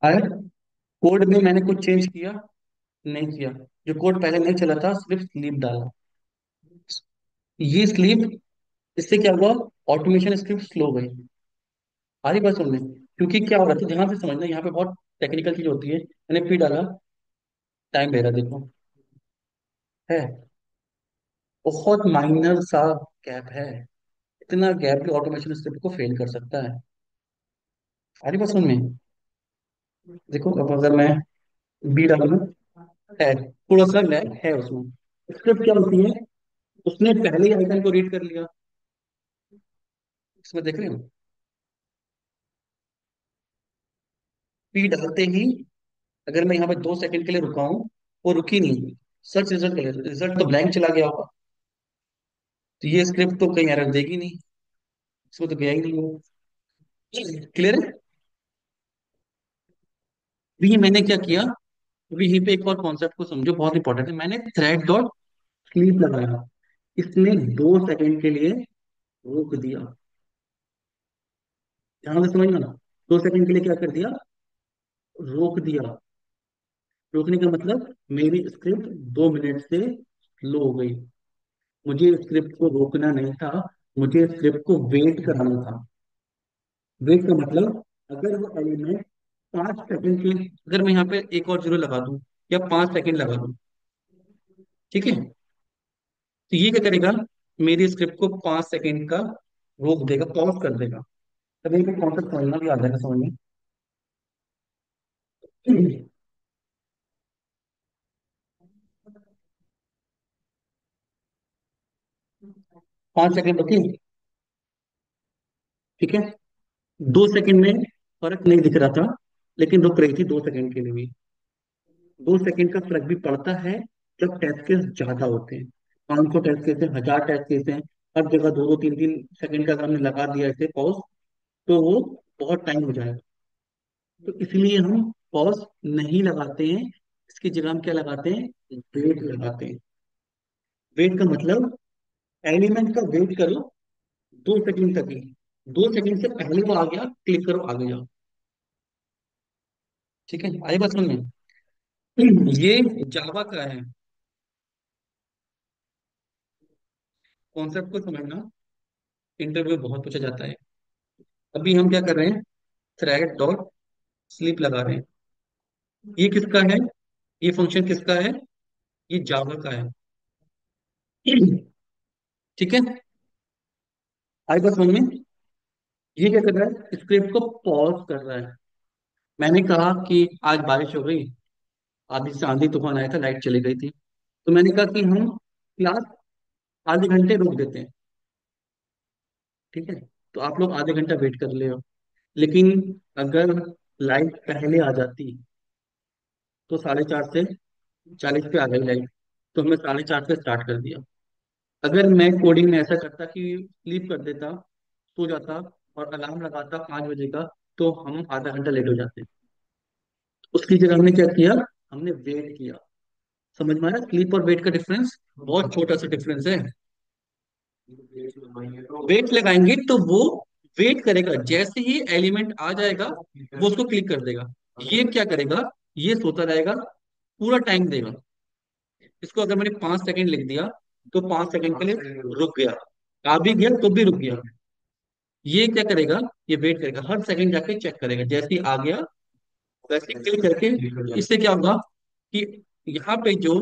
आया। कोड में मैंने कुछ चेंज किया नहीं किया? जो कोड पहले नहीं चला था, सिर्फ स्लीप डाला। ये स्लीप, इससे क्या हुआ, ऑटोमेशन स्क्रिप्ट स्लो गई। आ रही बात सुनने? क्योंकि क्या हो रहा था, ध्यान से समझना, यहाँ पे बहुत टेक्निकल चीज होती है। मैंने पी डाला, टाइम ले रहा, देखो है, बहुत माइनर सा गैप है। इतना गैप भी ऑटोमेशन स्क्रिप्ट को फेल कर सकता है। आ रही बात सुन में? देखो अब अगर मैं बी डालूं, है थोड़ा सा लैग है उसमें। स्क्रिप्ट क्या होती है, उसने पहले ही आइटम को रीड कर लिया। इसमें देख रहे हो, पी डालते ही अगर मैं यहाँ पे 2 सेकंड के लिए रुका हूँ, वो रुकी नहीं, सर्च रिजल्ट, रिजल्ट तो ब्लैंक चला गया होगा। तो ये स्क्रिप्ट तो कहीं एरर देगी नहीं, इसमें तो गया ही नहीं वो। क्लियर है? अभी मैंने क्या किया, अभी यहीं पे एक और कॉन्सेप्ट को समझो, बहुत इंपॉर्टेंट है। मैंने थ्रेड डॉट स्लीप लगाया, इसने 2 सेकंड के लिए रोक दिया। ध्यान से समझना, 2 सेकंड के लिए क्या कर दिया, रोक दिया। रोकने का मतलब मेरी स्क्रिप्ट 2 मिनट से स्लो हो गई। मुझे स्क्रिप्ट को रोकना नहीं था, मुझे स्क्रिप्ट को वेट कराना था। वेट का मतलब, अगर वो एलिमेंट 5 सेकंड के, अगर मैं यहाँ पे एक और जीरो लगा दूं, या 5 सेकंड लगा दूं, ठीक है, तो ये क्या करेगा, मेरी स्क्रिप्ट को 5 सेकंड का रोक देगा, पॉज कर देगा। तब एक कॉन्सेप्ट समझना भी आ जाएगा समझ में। 5 सेकंड रुकी, ठीक है। 2 सेकंड में फर्क नहीं दिख रहा था, लेकिन रुक रही थी 2 सेकंड के लिए भी। 2 सेकंड का फर्क भी पड़ता है जब टेस्ट केस ज्यादा होते हैं। 500 टेस्ट केस है, 1000 टेस्ट केस है, हर जगह 2 2 3 3 सेकंड का हमने लगा दिया ऐसे पॉज, तो वो बहुत टाइम हो जाएगा। तो इसलिए हम पॉज नहीं लगाते हैं, इसकी जगह हम क्या लगाते हैं, वेट लगाते हैं। वेट का मतलब एलिमेंट का वेट करो 2 सेकंड तक ही, 2 सेकंड से पहले वो आ गया क्लिक करो आगे जाओ। ठीक है, आई बात समझ में? ये जावा का है। कॉन्सेप्ट को समझना, इंटरव्यू बहुत पूछा जाता है। अभी हम क्या कर रहे हैं, थ्रेड डॉट स्लीप लगा रहे हैं। ये किसका है, ये फंक्शन किसका है, ये जावा का है। ठीक है, आई बात समझ में? ये क्या कर रहा है, स्क्रिप्ट को पॉज कर रहा है। मैंने कहा कि आज बारिश हो गई, आधी से आंधी तूफान आया था, लाइट चली गई थी, तो मैंने कहा कि हम क्लास आधे घंटे रोक देते हैं। ठीक है, तो आप लोग आधे घंटा वेट कर ले हो। लेकिन अगर लाइट पहले आ जाती तो 4:30 से 40 पे आ गई लाइट, तो हमने 4:30 पे स्टार्ट कर दिया। अगर मैं कोडिंग में ऐसा करता कि स्लीप कर देता, सो जाता, और अलार्म लगाता 5 बजे का, तो हम आधा घंटा लेट हो जाते। उसकी जगह हमने क्या किया, हमने वेट किया। समझ में आ रहा है स्लीप और वेट का डिफरेंस? बहुत छोटा सा डिफरेंस है। वेट लगाएंगे तो वो वेट करेगा, जैसे ही एलिमेंट आ जाएगा वो उसको क्लिक कर देगा। ये क्या करेगा, ये सोता रहेगा, पूरा टाइम देगा। इसको अगर मैंने 5 सेकंड लिख दिया, तो 5 सेकंड के लिए रुक गया, आ भी गया तो भी रुक गया। ये क्या करेगा, ये वेट करेगा, हर सेकंड जाके चेक करेगा, जैसे ही आ गया वैसे क्लिक करके। इससे क्या होगा कि यहाँ पे जो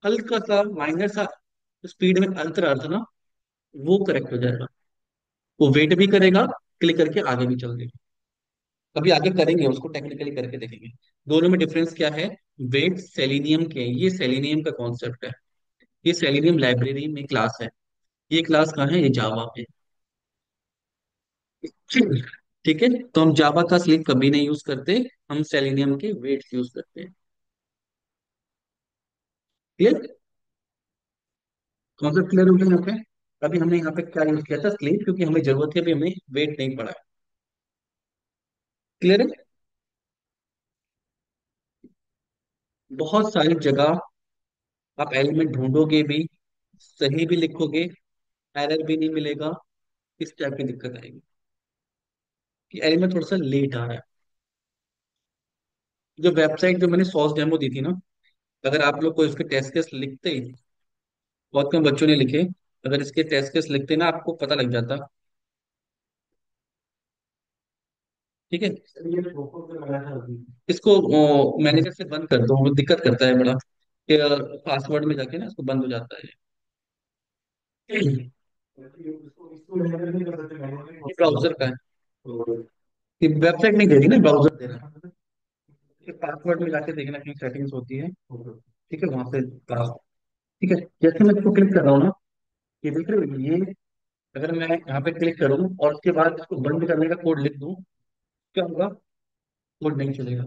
हल्का सा माइनर सा स्पीड में अंतर आ था ना, वो करेक्ट हो जाएगा। वो वेट भी करेगा, क्लिक करके आगे भी चल देगा। अभी आगे करेंगे, उसको टेक्निकली करके देखेंगे। दोनों में डिफरेंस क्या है। वेट सेलेनियम के, ये सेलेनियम का कॉन्सेप्ट है। ये सेलेनियम लाइब्रेरी में क्लास है। ये क्लास कहाँ है, ये जावा पे। ठीक है, तो हम जावा का स्लीप कभी नहीं यूज करते, हम सेलेनियम के वेट्स यूज करते हैं। क्लियर? कॉन्सेप्ट क्लियर हो गया यहाँ पे? अभी हमने यहाँ पे क्या यूज किया था, स्लीप, क्योंकि हमें जरूरत है, अभी हमें वेट नहीं पड़ा है। क्लियर है? बहुत सारी जगह आप एलिमेंट ढूंढोगे भी, सही भी लिखोगे, एरर भी नहीं मिलेगा, इस टाइप की दिक्कत आएगी कि एलिमेंट थोड़ा सा लेट आ रहा है। जो वेबसाइट जो मैंने सॉस डेमो दी थी ना, अगर आप लोग कोई उसके टेस्ट केस लिखते ही, बहुत कम बच्चों ने लिखे, अगर इसके टेस्ट केस लिखते ना, आपको पता लग जाता। ठीक है, इसको मैनेजर से बंद कर दो, वो दिक्कत करता है बड़ा, कि पासवर्ड में जाके ना इसको बंद हो जाता है। ये ब्राउजर का है, ये वेबसाइट नहीं दे रही ना, ब्राउजर दे रहा है। ये पासवर्ड में जाके देखना कहीं सेटिंग्स होती है, ठीक है, वहां से पास। ठीक है, जैसे मैं इसको क्लिक कर रहा हूँ ना, ये देख रहे हो ये, अगर मैं यहाँ पे क्लिक करूँ और उसके बाद इसको बंद करने का कोड लिख दूँ, क्या होगा, कोड नहीं चलेगा।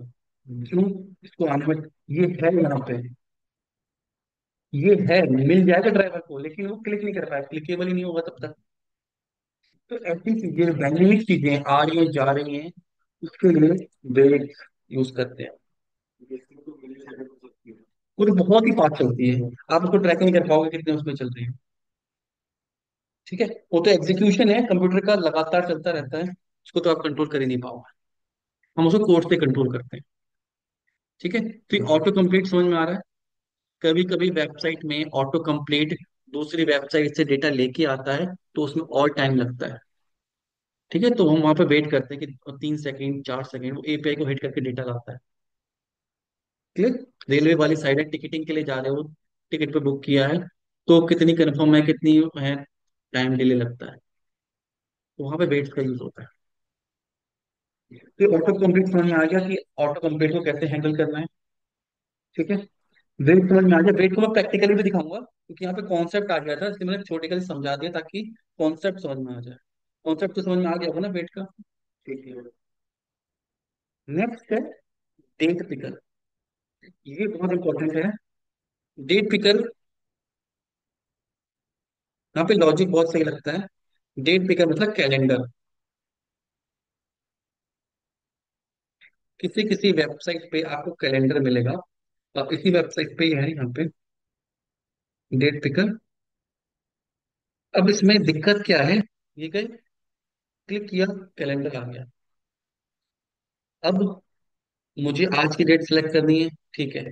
क्यों? इसको आने में, ये है यहाँ पे, ये है, मिल जाएगा ड्राइवर को, लेकिन वो क्लिक नहीं कर पाया, क्लिकेबल ही नहीं होगा तब तक। तो ऐसी चीजें, डायनेमिक चीजें आ रही हैं जा रही हैं, उसके लिए वेट यूज करते हैं। वो तो बहुत ही फास्ट चलती है, आप उसको ट्रैक नहीं कर पाओगे कितने उसमें चल रही है। ठीक है, वो तो एग्जीक्यूशन है कंप्यूटर का, लगातार चलता रहता है, उसको तो आप कंट्रोल कर ही नहीं पाओगे। हम उसको कोड से कंट्रोल करते हैं। ठीक है, तो ऑटो कंप्लीट समझ में आ रहा है? कभी कभी वेबसाइट में ऑटो कंप्लीट दूसरी वेबसाइट से डेटा लेके आता है, तो उसमें और टाइम लगता है। ठीक है, तो हम वहां पे वेट करते हैं कि 3 सेकंड 4 सेकंड, वो एपीआई को हिट करके डेटा लाता है। क्लियर? रेलवे वाली साइड है, टिकटिंग के लिए जा रहे हो, टिकट पे बुक किया है, तो कितनी कंफर्म है, कितनी है, टाइम डिले लगता है, तो वहां पे वेट्स का यूज होता है। तो ऑटो कंप्लीट समझ में आ गया कि ऑटो कंप्लीट को कैसे हैंडल करना है। ठीक है, वेट समझ में आ गया, वेट को मैं प्रैक्टिकली भी दिखाऊंगा क्योंकि यहाँ पे कॉन्सेप्ट आ गया था, इसलिए मैंने थ्योरेटिकली समझा दिया ताकि कॉन्सेप्ट समझ में आ जाए। कॉन्सेप्ट तो समझ में आ गया होगा ना वेट का। ठीक है। नेक्स्ट है डेट पिकर। ये बहुत इंपॉर्टेंट है। डेट पिकर, यहाँ पे लॉजिक बहुत सही लगता है। डेट पिकर मतलब कैलेंडर। किसी किसी वेबसाइट पे आपको कैलेंडर मिलेगा, और इसी वेबसाइट पे ही है यहाँ पे डेट पिकर। अब इसमें दिक्कत क्या है, ये गए, क्लिक किया, कैलेंडर आ गया। अब मुझे आज की डेट सेलेक्ट करनी है, ठीक है।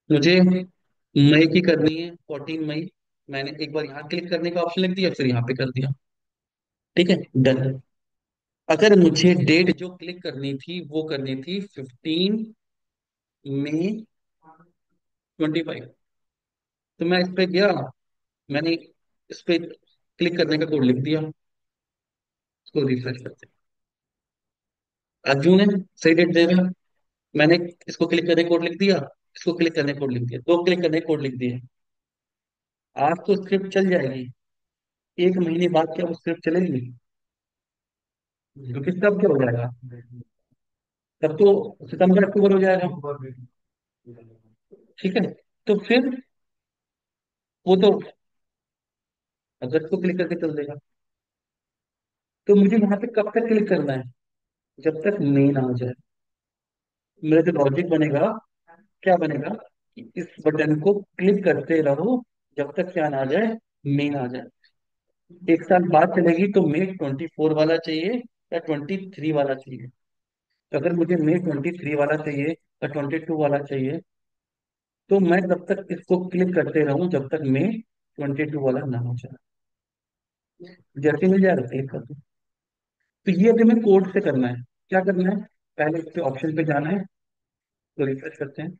मुझे मई की करनी है, 14 मई। मैंने एक बार यहाँ क्लिक करने का ऑप्शन लिख दिया, फिर यहाँ पे कर दिया। ठीक है, डन। अगर मुझे डेट जो क्लिक करनी थी वो करनी थी 15 मई 25, तो मैं इस पे गया, मैंने इस पे क्लिक करने का कोड लिख दिया, इसको रिफ्रेश करते हैं। आज जून है, सही डेट दे रहा है। मैंने इसको क्लिक करने कोड लिख दिया, इसको क्लिक करने कोड लिख दिया, दो क्लिक करने कोड लिख दिए। आज तो स्क्रिप्ट चल जाएगी, एक महीने बाद क्या वो स्क्रिप्ट चलेगी? क्योंकि तब क्या हो जाएगा, तब तो सितंबर अक्टूबर हो जाएगा। ठीक है, तो फिर वो तो अगस्त को क्लिक करके चल देगा। तो मुझे वहां पे कब तक क्लिक करना है? जब तक मेन आ जाए। मेरा जो लॉजिक बनेगा, क्या बनेगा, कि इस बटन को क्लिक करते रहो जब तक क्या ना आ जाए, मेन आ जाए। एक साल बाद चलेगी तो मे 24 वाला चाहिए या 23 वाला चाहिए? तो अगर मुझे मे 23 वाला चाहिए या 22 वाला चाहिए, तो मैं तब तक इसको क्लिक करते रहूं जब तक मे 22 वाला ना हो जाए। जैसे मिल जाएगा क्लिक कर दो। तो ये अभी हमें कोड से करना है। क्या करना है, पहले इस पे ऑप्शन पे जाना है, तो रिफ्रेश करते हैं।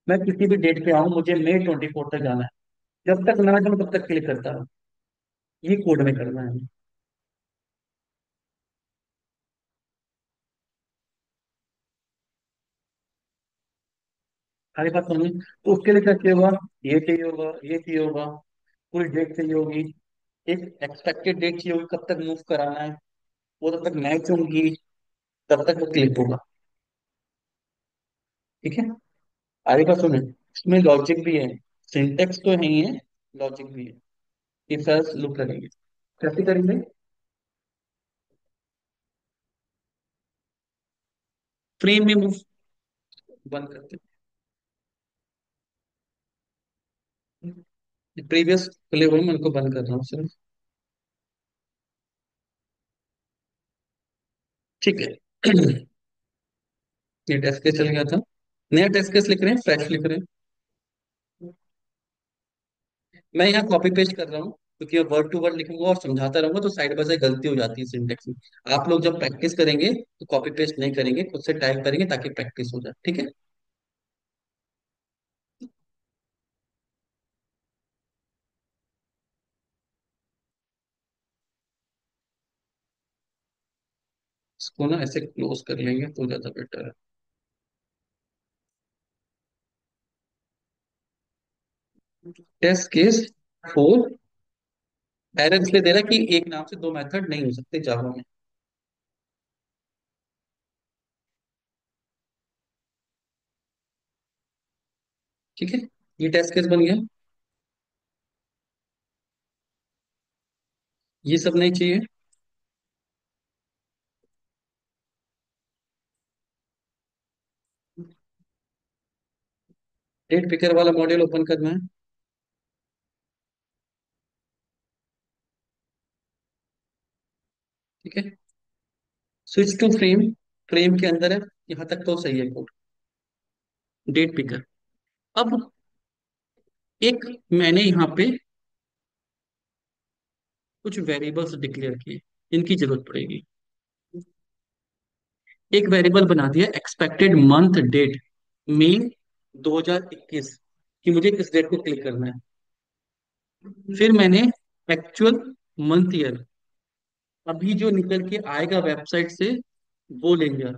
मैं किसी भी डेट पे आऊं, मुझे मे 24 तक जाना है, जब तक ना जाऊं तब तक क्लिक करता रहूं। ये कोड में करना है। सारी बात समझ, तो उसके लिए क्या चाहिए होगा, ये चाहिए होगा, ये चाहिए होगा, पूरी डेट चाहिए होगी, एक एक्सपेक्टेड डेट चाहिए होगी, कब तक मूव कराना है, वो तब तक मैच होंगी, तब तक वो क्लिक होगा। ठीक है, आगे बात सुने, इसमें लॉजिक भी है, सिंटेक्स तो है ही है, लॉजिक भी है। इफ एल्स लूप लगेंगे। कैसे करेंगे, फ्रेम में मूव, बंद करते हैं, प्रीवियस खुले हुए मैं उनको बंद कर रहा हूँ सिर्फ। ठीक है। ये टेस्ट केस चल गया था, नया टेस्ट केस लिख रहे हैं, फ्रेश लिख रहे हैं। मैं यहाँ कॉपी पेस्ट कर रहा हूँ क्योंकि वर्ड टू वर्ड लिखूंगा और समझाता रहूंगा तो साइड बाय साइड गलती हो जाती है सिंटेक्स में। आप लोग जब प्रैक्टिस करेंगे तो कॉपी पेस्ट नहीं करेंगे, खुद से टाइप करेंगे ताकि प्रैक्टिस हो जाए। ठीक है, इसको ना ऐसे क्लोज कर लेंगे तो ज्यादा बेटर है। टेस्ट केस 4, एरर इसलिए दे रहा है कि एक नाम से दो मेथड नहीं हो सकते जावा में। ठीक है, ये टेस्ट केस बन गया, ये सब नहीं चाहिए। डेट पिकर वाला मॉड्यूल ओपन करना है। ठीक है, स्विच टू फ्रेम, फ्रेम के अंदर है, यहाँ तक तो सही है कोड। डेट पिकर, अब एक मैंने यहाँ पे कुछ वेरिएबल्स डिक्लेयर किए, इनकी जरूरत पड़ेगी। एक वेरिएबल बना दिया एक्सपेक्टेड मंथ डेट, मई 2021, कि मुझे किस डेट को क्लिक करना है। फिर मैंने एक्चुअल मंथ ईयर, अभी जो निकल के आएगा वेबसाइट से वो ले लिया,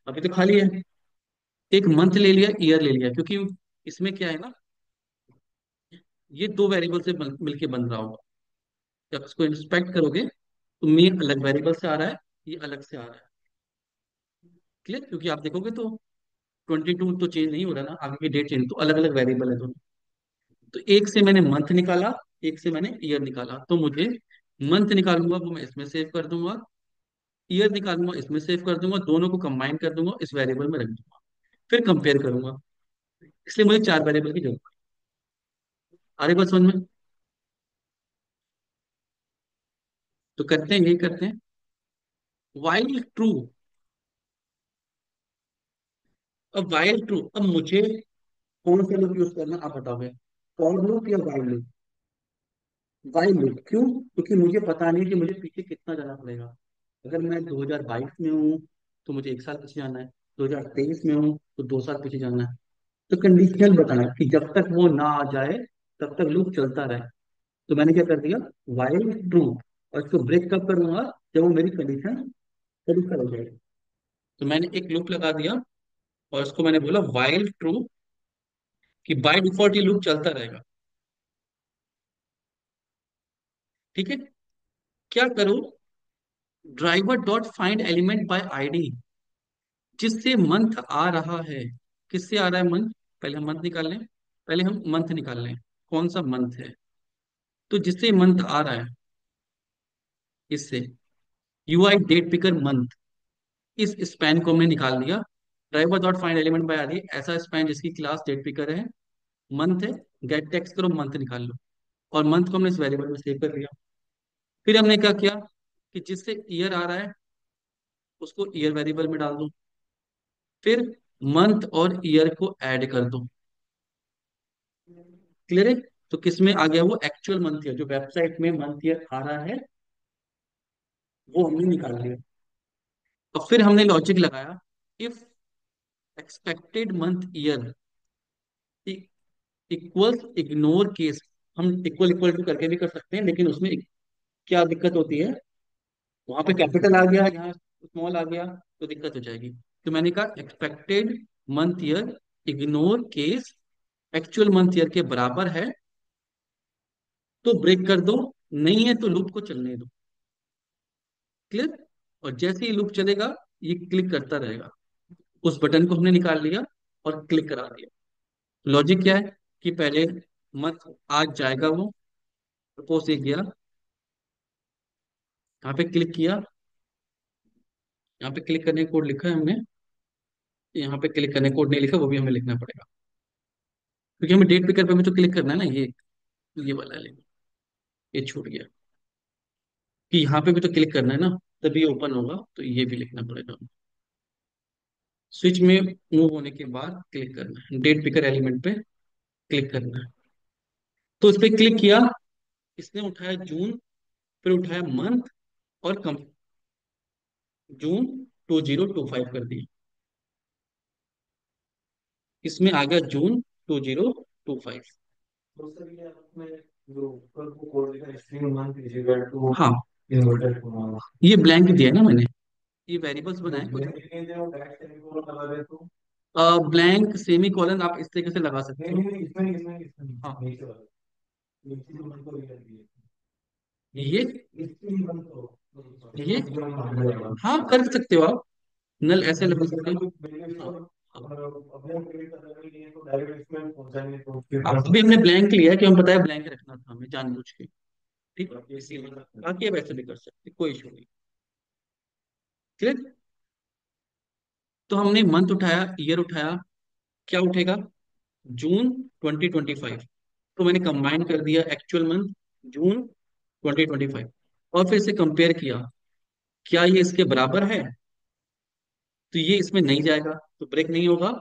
अभी तो खाली है। एक मंथ ले लिया, ईयर ले लिया, क्योंकि इसमें क्या है ना, ये दो वेरिएबल से मिलके बन रहा होगा। जब इसको इंस्पेक्ट करोगे तो मेन अलग वेरिएबल से आ रहा है, ये अलग से आ रहा है। क्लियर? क्योंकि आप देखोगे तो 22 तो चेंज नहीं हो रहा ना, आगे की डेट चेंज, तो अलग अलग वेरिएबल है दोनों। तो एक से मैंने मंथ निकाला, एक से मैंने ईयर निकाला, तो मुझे मंथ निकालूंगा वो मैं इसमें सेव कर दूंगा, ईयर निकालूंगा इसमें सेव कर दूंगा, दोनों को कंबाइन कर दूंगा, इस वेरिएबल में रख दूंगा, फिर कंपेयर करूंगा। इसलिए मुझे चार वेरिएबल की जरूरत है। आ रही बात समझ में? तो करते हैं, यही करते हैं। While true. अब वाइल ट्रू, अब मुझे कौन सा लूप यूज करना आप बताओगे, फॉर लूप या वाइल लूप? वाइल लूप क्यों? क्योंकि मुझे पता नहीं कि मुझे पीछे कितना जाना पड़ेगा। अगर मैं 2022 में हूँ तो मुझे एक साल पीछे जाना है, 2023 में हूँ तो 2 साल पीछे जाना है। तो कंडीशनल बताना है कि जब तक वो ना आ जाए तब तक लूप चलता रहे। तो मैंने क्या कर दिया, वाइल ट्रू, और इसको ब्रेक कब करूंगा, जब वो मेरी कंडीशन सेटिस्फाई हो जाएगी। तो मैंने एक लूप लगा दिया और इसको मैंने बोला वाइल ट्रू, कि बाय डिफॉल्ट ये लूप चलता रहेगा। ठीक है। क्या करूं, driver dot find element by ID, जिससे मंथ आ रहा है। किससे आ रहा है मंथ? पहले हम मंथ निकाल लें, पहले हम मंथ निकाल लें, कौन सा मंथ है। तो जिससे मंथ आ रहा है, इससे यूआई डेट पिकर मंथ, इस स्पैन को हमने निकाल लिया। Driver dot find element by ID, ऐसा स्पैन जिसकी क्लास डेट पिकर है, मंथ है, गेट टेक्स्ट करो मंथ निकाल लो, और मंथ को हमने इस वेरिएबल में सेव कर लिया। फिर हमने क्या किया कि जिससे ईयर आ रहा है उसको ईयर वेरिएबल में डाल दो, फिर मंथ और ईयर को ऐड कर दो। क्लियर है? तो किसमें आ गया, वो एक्चुअल मंथ ईयर जो वेबसाइट में मंथ ईयर आ रहा है वो हमने निकाल लिया। और फिर हमने लॉजिक लगाया, if expected month year equals ignore case. हम इक्वल इक्वल टू करके भी कर सकते हैं, लेकिन उसमें क्या दिक्कत होती है, वहां पे कैपिटल आ गया, यहाँ स्मॉल आ गया, तो दिक्कत हो जाएगी। तो मैंने कहा expected month year ignore case actual month year के बराबर है तो ब्रेक कर दो, नहीं है तो लूप को चलने दो। क्लियर? और जैसे ही लूप चलेगा ये क्लिक करता रहेगा। उस बटन को हमने निकाल लिया और क्लिक करा दिया। लॉजिक क्या है कि पहले मंथ आज जाएगा वो, सपोज ये गया, यहाँ पे क्लिक किया, यहाँ पे क्लिक करने का कोड लिखा है हमने, यहाँ पे क्लिक करने का कोड नहीं लिखा, वो भी हमें लिखना पड़ेगा, क्योंकि हमें डेट पिकर पे भी तो क्लिक करना है ना, ये वाला है, लेकिन ये छूट गया कि यहाँ पे भी तो क्लिक करना है ना, तभी ओपन होगा, तो ये भी लिखना पड़ेगा। स्विच में मूव होने के बाद क्लिक करना है, डेट पिकर एलिमेंट पे क्लिक करना है। तो इस पे क्लिक किया, इसने उठाया जून, फिर उठाया मंथ, और कम जून 2025 कर दिया, इसमें आ गया जून 2025। तो सर ये आपने जो ऊपर को कोड लिखा string month is equal to हाँ, इन्वर्टेड कॉमा, ये ब्लैंक दिया है ना मैंने, ये वेरिएबल्स जो बनाए कुछ। ब्लैंक लिखे थे वो बैक सेमीकोलन लगा दे तो। ब्लैंक सेमी कॉलन आप इस तरीके से लगा सकते नहीं हो। नहीं नहीं, इसमें नहीं, इसमें नहीं, इसमें नहीं, हाँ, नीचे वाला, नीचे जो मंथ को लिखा दिए ये स्ट्रिंग मंथ को, ये स्ट्रिंग मंथ मांगने वाला। हाँ, कर सकते हो आप, नल ऐसे लगा इसका सकते हो। कोई बेनिफिट हाँ, और हाँ। अपने क्रिएट करने के लिए तो डायरेक्ट इसमें पहुंचाएंगे तो फिर आप कर अभी हमने सकते ब्लैंक लिया है, कि हम बताया ब्लैंक रखना था हमें जानबूझ के। ठीक है, इसीलिए बाकी आप ऐसे भी कर सकते, कोई इशू नहीं। क्लियर? तो हमने मंथ उठाया, ईयर उठाया, क्या उठेगा, जून 2025। तो मैंने कंबाइन कर दिया एक्चुअल मंथ जून 2025, और फिर से कंपेयर किया, क्या ये इसके बराबर है, तो ये इसमें नहीं जाएगा, तो ब्रेक नहीं होगा।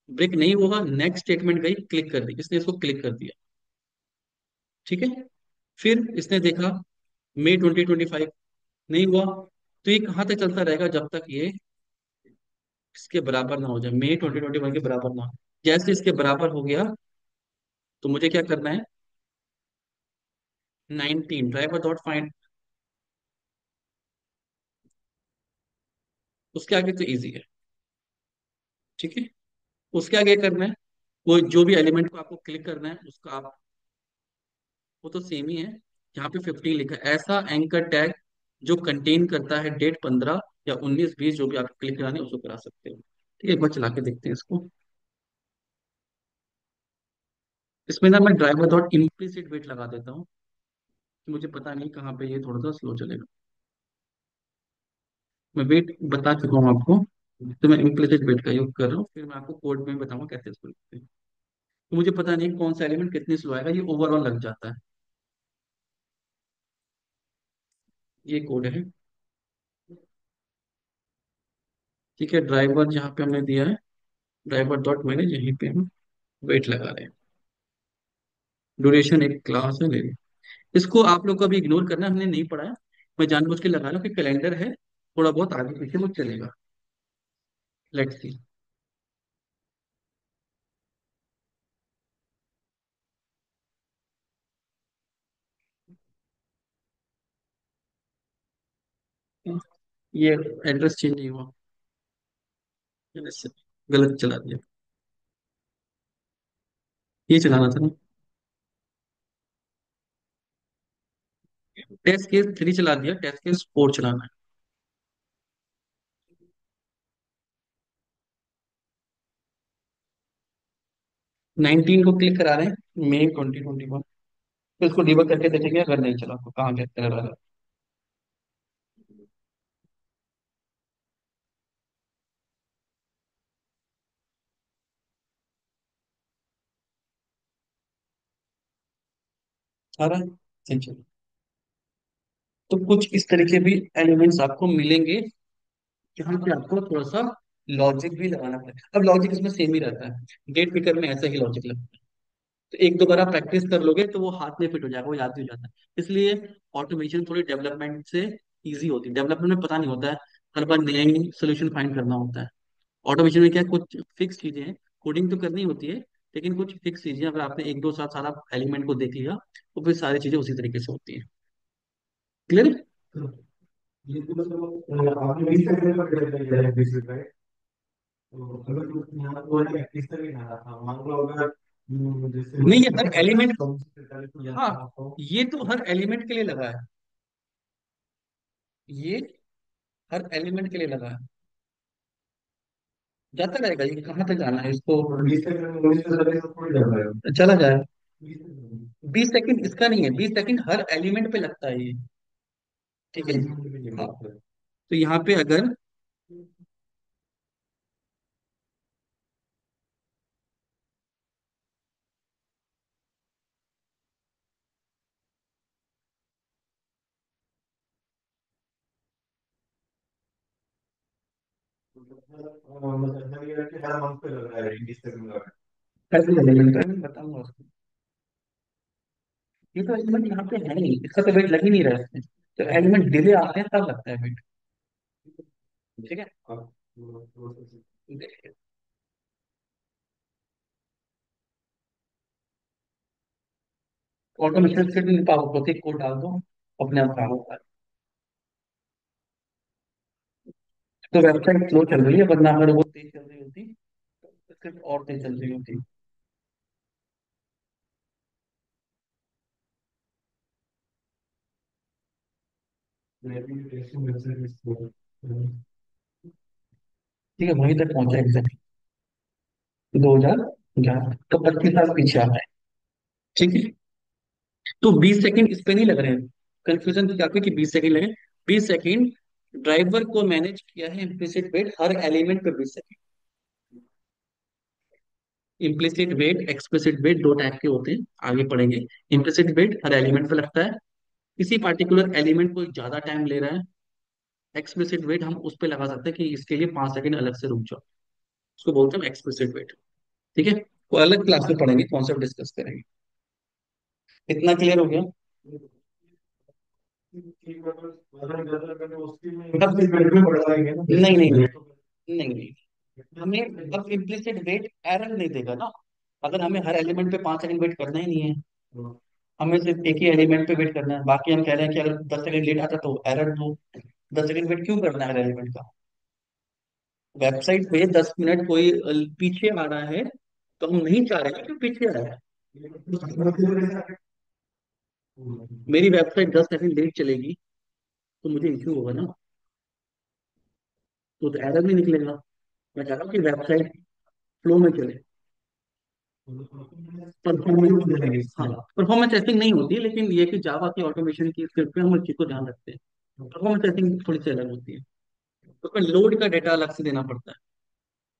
ब्रेक नहीं होगा, नेक्स्ट स्टेटमेंट गई, क्लिक कर दी, इसने इसको क्लिक कर दिया। ठीक है। फिर इसने देखा मई 2025, नहीं हुआ, तो ये कहाँ तक चलता रहेगा, जब तक ये इसके बराबर ना हो जाए, मई 2021 के बराबर ना हो। जैसे इसके बराबर हो गया तो मुझे क्या करना है, 19 ड्राइवर डॉट फाइंड, उसके आगे तो इजी है। ठीक है। उसके आगे करना है, वो जो भी एलिमेंट को आपको क्लिक करना है उसका आप, वो तो सेम ही है। यहाँ पे 15 लिखा है, ऐसा एंकर टैग जो कंटेन करता है डेट 15 या 19 20, जो भी आप क्लिक कराने हैं उसको करा सकते हो। ठीक है, एक बार चला के देखते हैं इसको। इसमें ना मैं ड्राइवर डॉट इम्प्लिसिट वेट लगा देता हूँ, कि मुझे पता नहीं कहाँ पे ये थोड़ा सा स्लो चलेगा। मैं वेट बता चुका हूँ आपको, तो मैं इम्प्लिसिट वेट का यूज कर रहा हूँ, फिर मैं आपको कोड में बताऊंगा कैसे इसको लिखते हैं। तो मुझे पता नहीं कौन सा एलिमेंट कितनी स्लो आएगा, ये ओवरऑल लग जाता है। ये कोड है। ठीक है, ड्राइवर जहाँ पे हमने दिया है, ड्राइवर डॉट मैंने यहीं पे हम वेट लगा रहे हैं। ड्यूरेशन एक क्लास है, ले ली। इसको आप लोग को अभी इग्नोर करना है, हमने नहीं पढ़ा है। मैं जानबूझ के लगा रहा हूँ कि कैलेंडर है, थोड़ा बहुत आगे पीछे वो चलेगा। Let's see. ये एड्रेस चेंज नहीं हुआ, मैंने गलत चला दिया। ये चलाना था ना। टेस्ट केस 3 चला दिया, टेस्ट केस 4 चलाना है। 19 को क्लिक करा रहे हैं, मई 2021। फिर इसको डिबग करके देखेंगे, अगर नहीं चला तो कहाँ गया एरर आ रहा है। आ रहा है, ठीक है। तो कुछ इस तरीके भी एलिमेंट्स आपको मिलेंगे, जहाँ पे आपको थोड़ा सा लॉजिक भी लगाना पड़ेगा। अब लॉजिक इसमें सेम ही रहता है, गेट पिकर में ऐसा ही लॉजिक लगता है। तो एक दो बार आप प्रैक्टिस कर लोगे तो वो हाथ में फिट हो जाएगा, वो याद भी हो जाता है। इसलिए ऑटोमेशन थोड़ी डेवलपमेंट से इजी होती है, डेवलपमेंट में पता नहीं होता है, हर बार नया ही सोल्यूशन फाइंड करना होता है। ऑटोमेशन में क्या है, कुछ फिक्स चीजें हैं, कोडिंग तो करनी होती है, लेकिन कुछ फिक्स चीजें अगर आपने एक दो साथ सारा एलिमेंट को देख लिया तो फिर सारी चीजें उसी तरीके से होती है। क्लियर। ये तो मतलब आपने 20 सेकंड में कर दिया है 20 राइट। तो अगर कुछ यहाँ तो है इस तरह ना रहा मान लो अगर जैसे नहीं, ये हर मतलब एलिमेंट, 45 को हाँ, जाता आपको। ये तो हर एलिमेंट के लिए लगा है। ये हर एलिमेंट के लिए लगा है, जाता रहेगा। ये कहाँ तक जाना है इसको, 20 सेकंड में 19 से थोड़ी जा रहा है। चला जाए। 20 सेकंड 20 सेकंड इसका नहीं है, 20 सेकंड हर एलिमेंट पे लगता है ये। ठीक है। हाँ, में तो यहाँ पे अगर मतलब ऐसा नहीं है कि हर मंथ पे लग रहा है 20 सेकंड का। ऐसे एलिमेंट है, मैं बताऊंगा उसको। ये तो एलिमेंट यहाँ पे है नहीं, इसका तो वेट लग ही नहीं रहा है इसमें। तो एलिमेंट डिले आते हैं तब लगता है वेट। ठीक है। हाँ, ऑटोमेशन से भी पावर होती है, कोड डाल दो, अपने आप काम होता है। तो वेबसाइट स्लो चल रही है, वरना अगर वो तेज चल रही होती तो सिर्फ और तेज चल रही होती। ठीक है, वहीं तक पहुंचा एग्जैक्ट 2011, तो 25 साल पीछे आ रहा है। ठीक है। तो 20 सेकंड इस पे नहीं लग रहे हैं, कंफ्यूजन क्या कि 20 सेकंड लगे। 20 सेकंड ड्राइवर को मैनेज किया है इम्प्लिसिट वेट हर एलिमेंट पे 20 second. Implicit wait explicit wait दो टाइप के होते हैं, आगे पढ़ेंगे। इम्प्लिसिट वेट हर एलिमेंट पे लगता है, किसी पार्टिकुलर एलिमेंट को ज्यादा टाइम ले रहा है। एक्सप्लिसिट वेट हम उस पे लगा सकते हैं कि इसके लिए 5 सेकंड अलग से रुक जाओ, उसको बोलते हैं एक्सप्लिसिट वेट। ठीक है, वो अलग क्लास में पढ़ेंगे, कॉन्सेप्ट डिस्कस करेंगे। इतना क्लियर हो गया। अब नहीं नहीं नहीं नहीं नहीं, हमें अब इम्प्लिसिट वेट एरर नहीं देगा ना, अगर हमें हर एलिमेंट पे 5 सेकंड वेट करना ही नहीं है, हमें सिर्फ एक ही एलिमेंट पे वेट करना है। बाकी हम कह रहे हैं कि अगर 10 सेकंड लेट आता तो एरर दो। 10 सेकंड वेट क्यों करना है हर एलिमेंट का? वेबसाइट पे 10 मिनट कोई पीछे आ रहा है, तो हम नहीं चाह रहे हैं कि पीछे आए। मेरी वेबसाइट 10 सेकंड लेट चलेगी तो मुझे इश्यू होगा ना, तो एरर नहीं निकलेगा। मैं चाह रहा हूँ कि वेबसाइट फ्लो में चले। परफॉर्मेंस, हाँ, परफॉर्मेंस टेस्टिंग नहीं होती है, लेकिन ये कि जावा की ऑटोमेशन की स्क्रिप्ट पे हम इस चीज को ध्यान रखते हैं। परफॉर्मेंस टेस्टिंग थोड़ी सी अलग होती है, उसमें लोड का डेटा अलग से देना पड़ता है।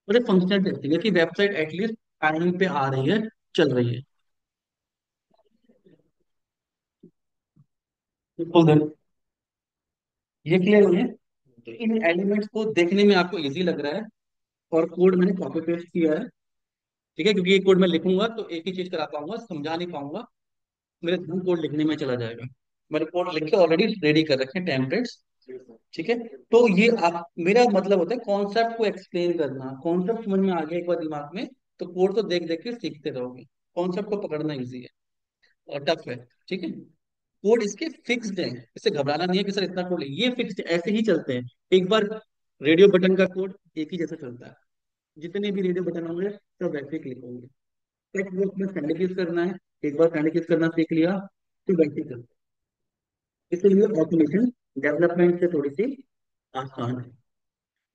और एक फंक्शनल टेस्टिंग है कि वेबसाइट एटलीस्ट टाइम पे आ रही है, चल रही है। तो ये क्लियर है। तो इन एलिमेंट्स को देखने में आपको इजी लग रहा है, और कोड मैंने कॉपी पेस्ट किया है। ठीक है, क्योंकि ये कोड मैं लिखूंगा तो एक ही चीज करा पाऊंगा, समझा नहीं पाऊंगा। मेरे धुन कोड लिखने में चला जाएगा। मैंने कोड लिख के ऑलरेडी रेडी कर रखे हैं, टेम्पलेट्स। ठीक है। तो ये आप, मेरा मतलब होता है कॉन्सेप्ट को एक्सप्लेन करना। कॉन्सेप्ट समझ में आ गया एक बार दिमाग में, तो कोड तो देख देख के सीखते रहोगे। कॉन्सेप्ट को पकड़ना इजी है और टफ है। ठीक है। कोड इसके फिक्स्ड है, इससे घबराना नहीं है कि सर इतना कोड, ये फिक्स्ड ऐसे ही चलते हैं। एक बार रेडियो बटन का कोड एक ही जैसा चलता है, जितने भी रेडियो बटन होंगे सब वैसे ही क्लिक होंगे। टेक्स्ट बॉक्स में सैंडविच करना है, एक बार सैंडविच करना सीख लिया तो वैसे ही चलता है। इसलिए ऑटोमेशन डेवलपमेंट से थोड़ी सी आसान है।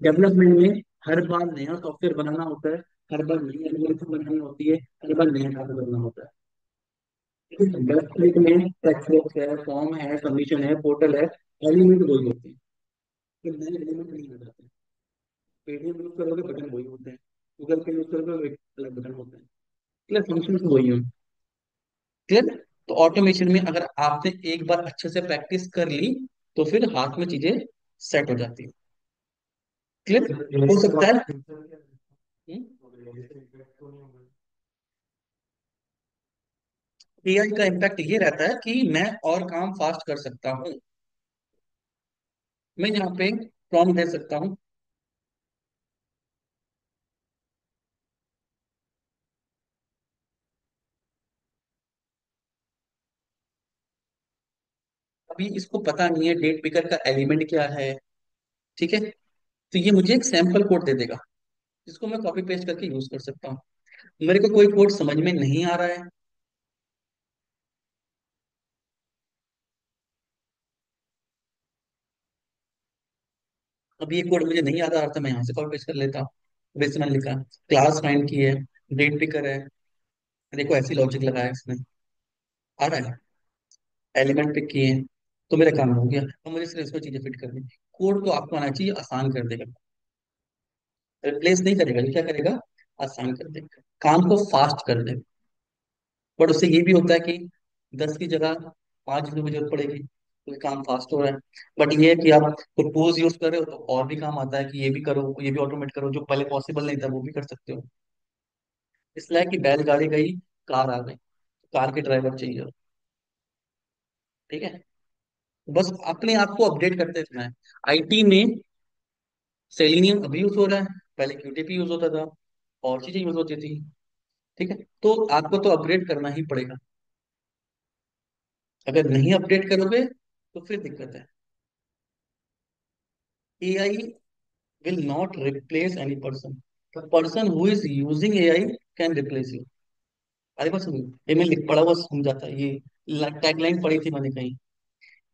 डेवलपमेंट में हर बार नया सॉफ्टवेयर बनाना होता है, हर बार नई एल्गोरिथम बनानी होती है, हर बार नया काम करना होता है। वेबसाइट में टेक्स्ट बॉक्स है, फॉर्म है, सबमिशन है, पोर्टल है, एलिमेंट वही होते हैं। फिर नए एलिमेंट नहीं आ जाते। पेटीएम यूज करोगे बटन वही होते हैं, गूगल पे यूज करोगे अलग बटन होते हैं। क्लियर, फंक्शन वही है। क्लियर। तो ऑटोमेशन में अगर आपने एक बार अच्छे से प्रैक्टिस कर ली तो फिर हाथ में चीजें सेट हो जाती है। क्लियर हो सकता है। एआई का इम्पैक्ट ये रहता है कि मैं और काम फास्ट कर सकता हूँ। मैं यहाँ पे प्रॉम्प्ट दे सकता हूँ। अभी इसको पता नहीं है डेट पिकर का एलिमेंट क्या है। ठीक है। तो ये मुझे एक सैंपल कोड दे देगा, जिसको मैं कॉपी पेस्ट करके यूज कर सकता हूँ। मेरे को कोई कोड समझ में नहीं आ रहा है, अब ये कोड मुझे नहीं याद आ रहा था, मैं यहाँ से कॉपी पेस्ट कर लेता हूँ। वैसे मैंने लिखा, क्लास फाइंड की है, डेट पिकर है, देखो ऐसी लॉजिक लगाया है इसने, आ रहा है, एलिमेंट पिक किए हैं, तो मेरा काम हो गया। अब मुझे सिर्फ इसमें चीजें फिट करनी। कोड तो आपको आना चाहिए, आसान कर देगा। रिप्लेस नहीं करेगा, ये क्या करेगा, आसान कर देगा, काम को फास्ट कर देगा। बट उससे ये भी होता है कि 10 की जगह 5 की जरूरत पड़ेगी, क्योंकि काम फास्ट हो रहा है। बट ये है कि आप प्रपोज यूज कर रहे हो तो और भी काम आता है कि ये भी करो, ये भी ऑटोमेट करो, जो पहले पॉसिबल नहीं था वो भी कर सकते हो। इसलिए कि बैलगाड़ी गई, कार आ गई, कार के ड्राइवर चाहिए। ठीक है। बस अपने आप को अपडेट करते रहना है। आईटी में सेलिनियम अभी यूज हो रहा है, पहले क्यूटीपी यूज होता था, और चीजें यूज होती थी। ठीक है। तो आपको तो अपग्रेड करना ही पड़ेगा। अगर नहीं अपडेट करोगे तो फिर दिक्कत है। AI will not replace any person, the person who is using AI can replace you. अरे बस ये मैं लिख पढ़ा हुआ समझाता है, ये टैगलाइन पढ़ी थी मैंने कहीं।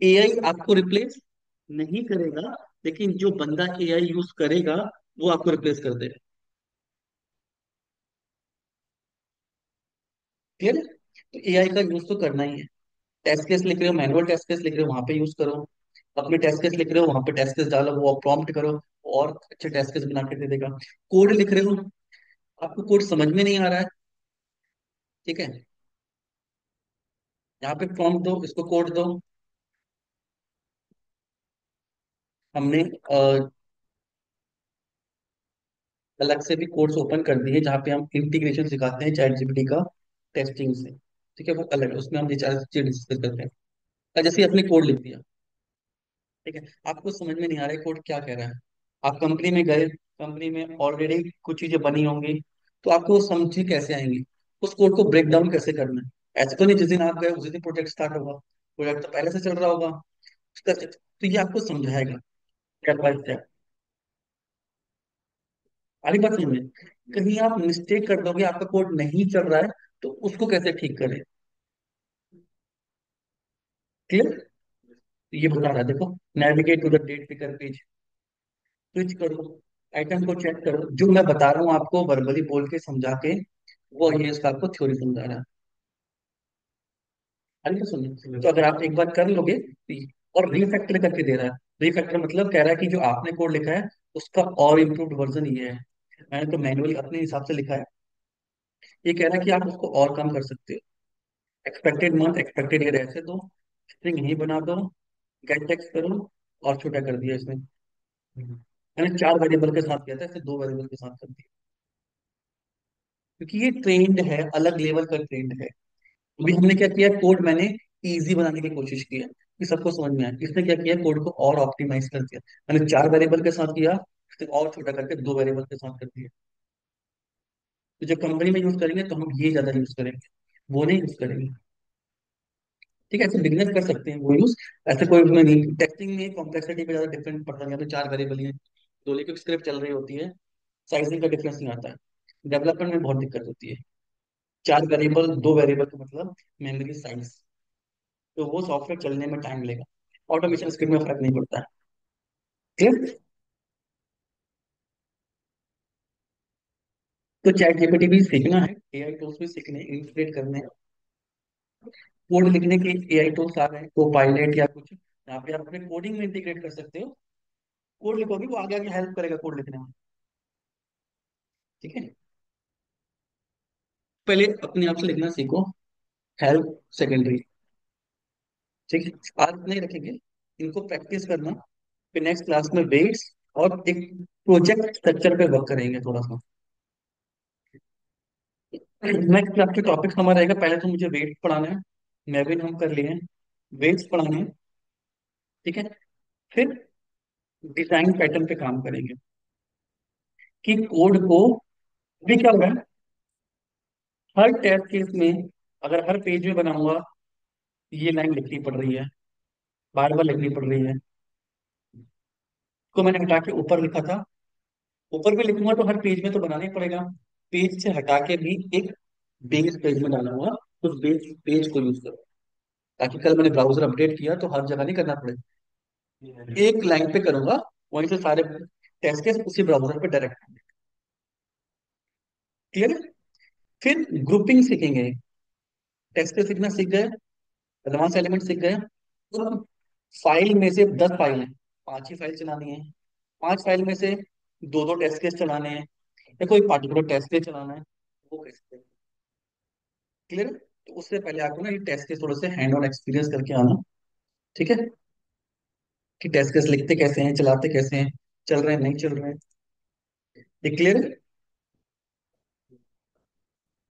एआई आपको रिप्लेस नहीं करेगा, लेकिन जो बंदा एआई यूज करेगा वो आपको रिप्लेस कर देगा। क्लियर है। तो एआई का यूज तो करना ही है। टेस्ट केस लिख रहे हो, मैनुअल टेस्ट केस लिख रहे हो, वहां पे यूज करो। अपने टेस्ट केस लिख रहे हो, वहां पे टेस्ट केस डालो, वो प्रॉम्प्ट करो, और अच्छे टेस्ट केस बना के दे देगा। कोड लिख रहे हो, आपको कोड समझ में नहीं आ रहा है, ठीक है, यहाँ पे प्रॉम्प्ट दो, इसको कोड दो। हमने अलग से भी कोर्स ओपन कर दिए जहाँ पे हम इंटीग्रेशन सिखाते हैं चैट जीपीटी का, टेस्टिंग से। ठीक है, वो अलग है, उसमें हम ये चार चीजें डिस्कस करते हैं। जैसे ही आपने कोड लिख दिया, ठीक है, आपको समझ में नहीं आ रहा है कोड क्या कह रहा है, आप कंपनी में गए, कंपनी में ऑलरेडी कुछ चीजें बनी होंगी, तो आपको वो समझ कैसे आएंगी, उस कोड को ब्रेक डाउन कैसे करना है। ऐसे तो नहीं जिस दिन आप गए उसी दिन प्रोजेक्ट स्टार्ट होगा, प्रोजेक्ट तो पहले से चल रहा होगा उसका। तो ये आपको समझाएगा स्टेप बाय स्टेप। आगे बात समझे। कहीं आप मिस्टेक कर दोगे, आपका कोड नहीं चल रहा है, तो उसको कैसे ठीक करें? क्लियर? ये बता रहा है देखो, navigate to the date picker page, switch करो, आइटम को चेक करो, जो मैं बता रहा हूँ आपको वर्बली बोल के समझा के, वो ये इसका आपको थ्योरी समझा रहा है। अरे तो सुनिए, तो अगर आप एक बार कर लोगे और रीफैक्टर करके दे रहा है, रीफैक्टर मतलब कह रहा है कि जो आपने कोड लिखा है उसका और इम्प्रूव्ड वर्जन ये है, मैंने तो मैनुअली अपने हिसाब से लिखा है, ये कह रहा है कि आप उसको और कम कर सकते हो, एक्सपेक्टेड मंथ एक्सपेक्टेड ईयर ऐसे दो, स्ट्रिंग यही बना दो, गेट टेक्स्ट करो, और छोटा कर दिया इसमें। मैंने 4 वेरिएबल के साथ किया था, इसे 2 वेरिएबल के साथ कर दिया, क्योंकि ये ट्रेंड है, अलग लेवल का ट्रेंड है। अभी हमने क्या किया, कोड मैंने इजी बनाने की कोशिश की है कि सबको समझ में आए, इसने क्या किया, कोड को और ऑप्टिमाइज कर दिया। मैंने 4 वेरिएबल के साथ किया, फिर और छोटा करके 2 वेरिएबल के साथ कर दिया। तो जब कंपनी में यूज करेंगे तो हम ये ज्यादा यूज करेंगे, वो नहीं यूज करेंगे। ठीक है, ऐसे बिगनर कर सकते हैं वो यूज, ऐसे कोई उसमें नहीं, टेक्सटिंग में कॉम्प्लेक्सिटी पे ज्यादा डिफरेंट पड़ता नहीं है, तो 4 वेरिएबल ही दो लिखो, स्क्रिप्ट चल रही होती है, साइजिंग का डिफरेंस नहीं आता है। डेवलपमेंट में बहुत दिक्कत होती है, 4 वेरिएबल 2 वेरिएबल का मतलब मेमोरी साइज, तो वो सॉफ्टवेयर चलने में टाइम लेगा, ऑटोमेशन स्क्रिप्ट में फर्क नहीं पड़ता है। क्लियर? तो चैट जीपीटी भी सीखना है, एआई टूल्स भी सीखने, इंटीग्रेट करने हैं, कोड लिखने के एआई टूल्स आ गए हैं, को पायलट या कुछ, यहाँ पे आप अपने कोडिंग में इंटीग्रेट कर सकते हो, कोड लिखोगे वो आगे आगे हेल्प करेगा कोड लिखने में। ठीक है, पहले अपने आप से लिखना सीखो, हेल्प सेकेंडरी। ठीक है, आज नहीं रखेंगे, इनको प्रैक्टिस करना, फिर नेक्स्ट क्लास में वेट्स और एक प्रोजेक्ट स्ट्रक्चर पे वर्क करेंगे थोड़ा सा। नेक्स्ट क्लास के टॉपिक हमारा रहेगा, पहले तो मुझे वेट्स पढ़ाना है, मैविन हम कर लिए हैं, वेट्स पढ़ाने हैं। ठीक है, फिर डिजाइन पैटर्न पे काम करेंगे, कि कोड को, अभी क्या हो रहा है, हर टेस्ट केस में अगर हर पेज में बनाऊंगा, ये लाइन लिखनी पड़ रही है, बार बार लिखनी पड़ रही है, को मैंने हटा के ऊपर लिखा था, ऊपर भी लिखूंगा तो हर पेज में तो बनाना ही पड़ेगा, पेज से हटा के भी एक बेस पेज में डालूंगा, उस बेस पेज को यूज करो, ताकि कल मैंने ब्राउजर अपडेट किया तो हर जगह नहीं करना पड़े, एक लाइन पे करूंगा, वहीं से सारे टेस्ट केस उसी ब्राउजर पे डायरेक्ट। क्लियर है? फिर ग्रुपिंग सीखेंगे, टेस्ट केस सीखना सीख गए, एडवांस एलिमेंट सीख गए, तो फाइल में से 10 फाइल है, 5 ही फाइल चलानी है, 5 फाइल में से दो दो टेस्ट केस चलाने हैं, या कोई पार्टिकुलर टेस्ट केस चलाना है, वो कैसे? क्लियर? तो उससे पहले आपको ना ये टेस्ट केस थोड़े से हैंड ऑन एक्सपीरियंस करके आना। ठीक है, कि टेस्ट केस लिखते कैसे हैं, चलाते कैसे हैं, चल रहे हैं नहीं चल रहे हैं। ये क्लियर है?